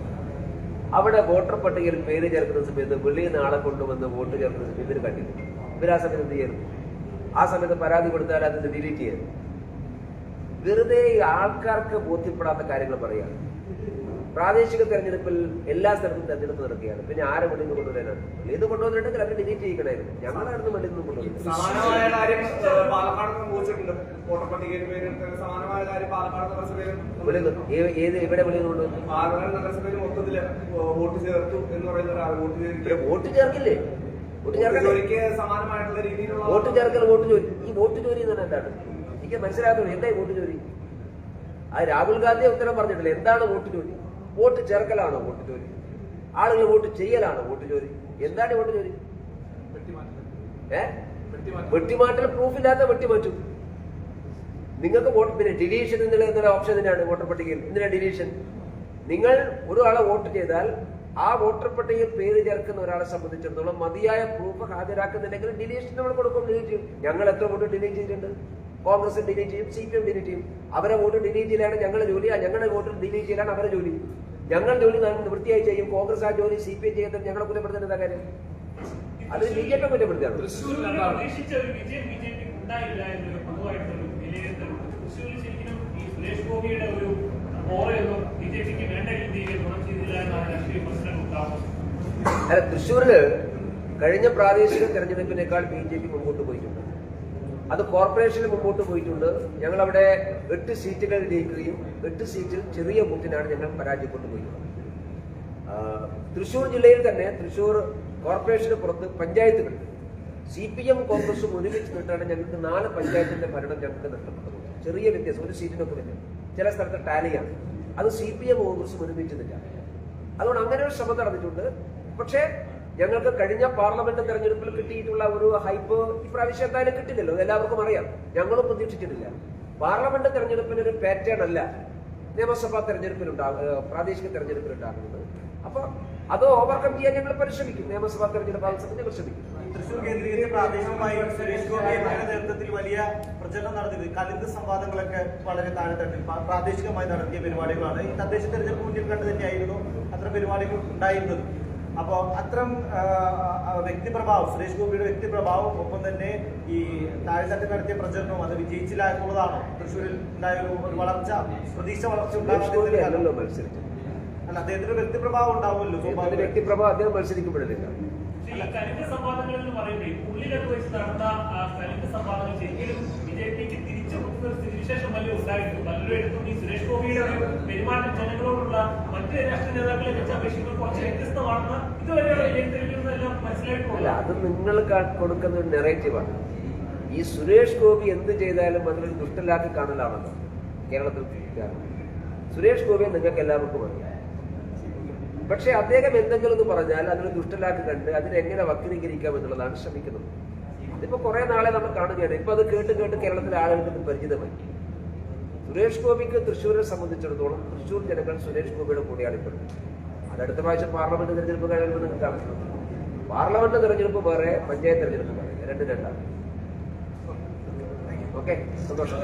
അവിടെ വോട്ടർ പട്ടികയിൽ പേര് ചേർക്കുന്ന സമയത്ത് വെളിയിൽ നിന്ന് ആളെ കൊണ്ടുവന്ന് വോട്ട് ചേർക്കുന്ന സമയത്ത് ഇവർ കണ്ടില്ല. ഇവർ ആ സമയത്ത് എന്ത് ചെയ്യുന്നു? ആ സമയത്ത് പരാതി കൊടുത്താൽ അതിന് ഡിലീറ്റ് ചെയ്യുന്നു. വെറുതെ ആൾക്കാർക്ക് ബോധ്യപ്പെടാത്ത കാര്യങ്ങൾ പറയുകയാണ്. പ്രാദേശിക തെരഞ്ഞെടുപ്പിൽ എല്ലാ സ്ഥലത്തും തെരഞ്ഞെടുപ്പ് നടക്കുകയാണ്. പിന്നെ ആരെ വെളിയിൽ നിന്ന് കൊണ്ടുവരാനാണ്? വെളിയിൽ നിന്ന് കൊണ്ടുവന്നിട്ടുണ്ടെങ്കിൽ അവർ ഡിലീറ്റ് ചെയ്യണമായിരുന്നു. ഞങ്ങളായിരുന്നു വെളിയിൽ നിന്ന് കൊണ്ടുവന്നത്. സമാനമായ കാര്യം പാലക്കാട് സംഭവിച്ചിട്ടുണ്ട്. വോട്ടർ പട്ടികയിൽ പേര് സമാനമായ കാര്യം പാലക്കാട് നഗരസഭയിലും എവിടെ വെളിയിൽ നിന്ന് കൊണ്ടുവന്നു? പാലക്കാട് നഗരസഭയിൽ മൊത്തത്തില് വോട്ട് ചേർത്തു എന്ന് പറയുന്ന ഒരാൾ വോട്ട് ചേർക്കില്ലേ? ജോലിക്ക് സമാനമായിട്ടുള്ള രീതിയിലുള്ള വോട്ട് ചേർക്കൽ, വോട്ട് ജോലി. ഈ വോട്ട് ജോലി എന്ന് പറഞ്ഞാൽ എന്താണ്? എനിക്ക് മനസ്സിലാകുന്നു. എന്തായി വോട്ട് ജോലി? ആ രാഹുൽ ഗാന്ധി ഉത്തരം പറഞ്ഞിട്ടില്ല. എന്താണ് വോട്ട് ജോലി? വോട്ട് ചേർക്കലാണോ വോട്ട് ജോലി? ആളുകൾ വോട്ട് ചെയ്യലാണോ വോട്ട് ജോലി? എന്താണ് വോട്ട് ജോലി? വെട്ടിമാറ്റൽ പ്രൂഫില്ലാത്ത വെട്ടിമാറ്റും. നിങ്ങൾക്ക് വോട്ട് പിന്നെ ഡിലീഷൻ എന്നുള്ള ഓപ്ഷൻ തന്നെയാണ് വോട്ടർ പട്ടികയിൽ. എന്തിനാ ഡിലീഷൻ? നിങ്ങൾ ഒരാളെ വോട്ട് ചെയ്താൽ ആ വോട്ടർ പട്ടികയിൽ പേര് ചേർക്കുന്ന ഒരാളെ സംബന്ധിച്ചിടത്തോളം മതിയായ പ്രൂഫ് ഹാജരാക്കുന്നുണ്ടെങ്കിൽ ഡിലീഷൻ നമ്മൾ കൊടുക്കും, ഡിലീറ്റ് ചെയ്യും. ഞങ്ങൾ എത്ര വോട്ട് ഡിലീറ്റ് ചെയ്തിട്ടുണ്ട്? കോൺഗ്രസ് ഡിലീറ്റ് ചെയ്യും, CPM ഡിലീറ്റ് ചെയ്യും. അവരെ വോട്ട് ഡിലീറ്റ് ചെയ്യലാണ് ഞങ്ങളുടെ ജോലി, ഞങ്ങളുടെ വോട്ട് ഡിലീറ്റ് ചെയ്യലാണ് അവരുടെ ജോലി. ഞങ്ങൾ ജോലി വൃത്തിയായി ചെയ്യും. കോൺഗ്രസ് ആ ജോലി CPM ചെയ്യുന്നത് ഞങ്ങളെ കുറ്റപ്പെടുത്തേണ്ട കാര്യം. അത് BJP കുറ്റപ്പെടുത്തിയാണ്. പ്രതീക്ഷിച്ച ഒരു വിജയം BJP ഉണ്ടായില്ല എന്നൊരു പൊതുവായിട്ടുള്ള വിലയിരുത്തൽ. തൃശ്ശൂരിൽ ശരിക്കും ഈ സുരേഷ് ഗോപിയുടെ ഒരു ഓറയൊന്നും BJPക്ക് വേണ്ട രീതിയിൽ ഗുണം ചെയ്തില്ല എന്നാണ് രാഷ്ട്രീയ പ്രശ്നം ഉണ്ടാവുന്നത്. അല്ല, തൃശ്ശൂരില് കഴിഞ്ഞ പ്രാദേശിക തെരഞ്ഞെടുപ്പിനേക്കാൾ BJP മുമ്പോട്ട് പോയിട്ടുണ്ട്. അത് കോർപ്പറേഷനിൽ മുമ്പോട്ട് പോയിട്ടുണ്ട്. ഞങ്ങളവിടെ 8 സീറ്റുകൾ ജയിക്കുകയും 8 സീറ്റിൽ ചെറിയ ബൂത്തിനാണ് ഞങ്ങൾ പരാജയപ്പെട്ടു പോയിട്ടുള്ളത്. തൃശ്ശൂർ ജില്ലയിൽ തന്നെ തൃശ്ശൂർ കോർപ്പറേഷന് പുറത്ത് പഞ്ചായത്തുകൾ CPM കോൺഗ്രസും ഒരുമിച്ച് നിന്നിട്ടാണ് ഞങ്ങൾക്ക് 4 പഞ്ചായത്തിന്റെ ഭരണം ഞങ്ങൾക്ക് നഷ്ടപ്പെട്ടത്. ചെറിയ വ്യത്യാസം, ഒരു സീറ്റിനൊക്കെ തന്നെ. ചില സ്ഥലത്ത് ടാലിയാണ്. അത് CPM കോൺഗ്രസും ഒരുമിച്ച് നിന്നിട്ടാണ്. അതുകൊണ്ട് അങ്ങനെ ഒരു ശ്രമം നടന്നിട്ടുണ്ട്. പക്ഷേ ഞങ്ങൾക്ക് കഴിഞ്ഞ പാർലമെന്റ് തെരഞ്ഞെടുപ്പിൽ കിട്ടിയിട്ടുള്ള ഒരു ഹൈപ്പ് ഇപ്രാവശ്യം എന്തായാലും കിട്ടില്ലല്ലോ, എല്ലാവർക്കും അറിയാം. ഞങ്ങളും പ്രതീക്ഷിച്ചിട്ടില്ല. പാർലമെന്റ് തെരഞ്ഞെടുപ്പിന് ഒരു പാറ്റേൺ അല്ല നിയമസഭാ പ്രാദേശിക തെരഞ്ഞെടുപ്പിലുണ്ടാകുന്നത്. അപ്പൊ അത് ഓവർകം ചെയ്യാൻ ഞങ്ങൾ പരിശ്രമിക്കും. നിയമസഭാ തെരഞ്ഞെടുപ്പ് ആവശ്യത്തിന് ഞങ്ങൾ ശ്രമിക്കും. തൃശ്ശൂർ കേന്ദ്രീകരിച്ച് പ്രാദേശികമായി സുരേഷ് ഗോപിയുടെ നേതൃത്വത്തിൽ വലിയ പ്രചരണം നടത്തിയത് കലിന്ത് സംവാദങ്ങളൊക്കെ വളരെ താഴെത്തട്ടിൽ പ്രാദേശികമായി നടത്തിയ പരിപാടികളാണ്. ഈ തദ്ദേശ തെരഞ്ഞെടുപ്പ് മുന്നിൽ കണ്ടു തന്നെയായിരുന്നു അത്തരം പരിപാടികൾ ഉണ്ടായിരുന്നത്. അപ്പോൾ അത്തരം വ്യക്തിപ്രഭാവം, സുരേഷ് ഗോപിയുടെ വ്യക്തിപ്രഭാവം, ഒപ്പം തന്നെ ഈ താഴെത്തട്ടിൽ നടത്തിയ പ്രചരണവും അത് വിജയിച്ചില്ല എന്നുള്ളതാണോ തൃശ്ശൂരിൽ ഉണ്ടായ ഒരു വളർച്ച, പ്രതീക്ഷ വളർച്ച ഉണ്ടാകുന്നല്ലോ മത്സരിച്ചു? അല്ല, അദ്ദേഹത്തിന് വ്യക്തിപ്രഭാവം ഉണ്ടാവുമല്ലോ. വ്യക്തിപ്രഭാവം അദ്ദേഹം മത്സരിക്കപ്പെടുന്നില്ല. ഈ കലിന്ത് സംവാദങ്ങൾ എന്ന് പറയുമ്പോൾ ഉള്ളിലൊക്കെ വെച്ച് നടന്ന കലിന്ത് സംവാദങ്ങൾ ശരിക്കും BJPക്ക് തിരിച്ചു കൊടുക്കുന്ന സ്ഥിതിവിശേഷം വലിയ ഉണ്ടായിരുന്നു. പലരും എടുത്തും ഈ സുരേഷ് ഗോപിയുടെ ഒരു പെരുമാറ്റം ജനങ്ങളോടുള്ള മറ്റ് രാഷ്ട്രീയ നേതാക്കളെ വെച്ച് അപേക്ഷിക്കുമ്പോൾ കുറച്ച് വ്യത്യസ്തമാണെന്ന് ഇതുവരെയുള്ള എല്ലാം മനസ്സിലായിട്ടുള്ള. അത് നിങ്ങൾ കൊടുക്കുന്ന ഒരു നെറേറ്റീവാണ്. ഈ സുരേഷ് ഗോപി എന്ത് ചെയ്താലും അതിലൊരു ദുഷ്ടലാക്കി കാണലാണല്ലോ കേരളത്തിൽ. സുരേഷ് ഗോപിയെ നിങ്ങൾക്ക് എല്ലാവർക്കും അറിയാം. പക്ഷെ അദ്ദേഹം എന്തെങ്കിലും എന്ന് പറഞ്ഞാൽ അതിന് ദുഷ്ടലാക്കി കണ്ട് അതിനെങ്ങനെ വക്രീകരിക്കാം എന്നുള്ളതാണ് ശ്രമിക്കുന്നത്. ഇതിപ്പോ കുറെ നാളെ നമ്മൾ കാണുകയാണ്. ഇപ്പൊ അത് കേട്ട് കേരളത്തിലെ ആളുകൾക്ക് പരിചിതമായി. സുരേഷ് ഗോപിക്ക് തൃശ്ശൂരിനെ സംബന്ധിച്ചിടത്തോളം തൃശ്ശൂർ ജനങ്ങൾ സുരേഷ് ഗോപിയുടെ കൂടെയാണ് ഇപ്പോൾ. അതടുത്ത പ്രാവശ്യം പാർലമെന്റ് തെരഞ്ഞെടുപ്പ് കഴിയുമ്പോൾ നിങ്ങൾക്ക് കാണുന്നത്. പാർലമെന്റ് തെരഞ്ഞെടുപ്പ് വേറെ, പഞ്ചായത്ത് തെരഞ്ഞെടുപ്പ് വേറെ, രണ്ടാണ്. ഓക്കെ, സന്തോഷം.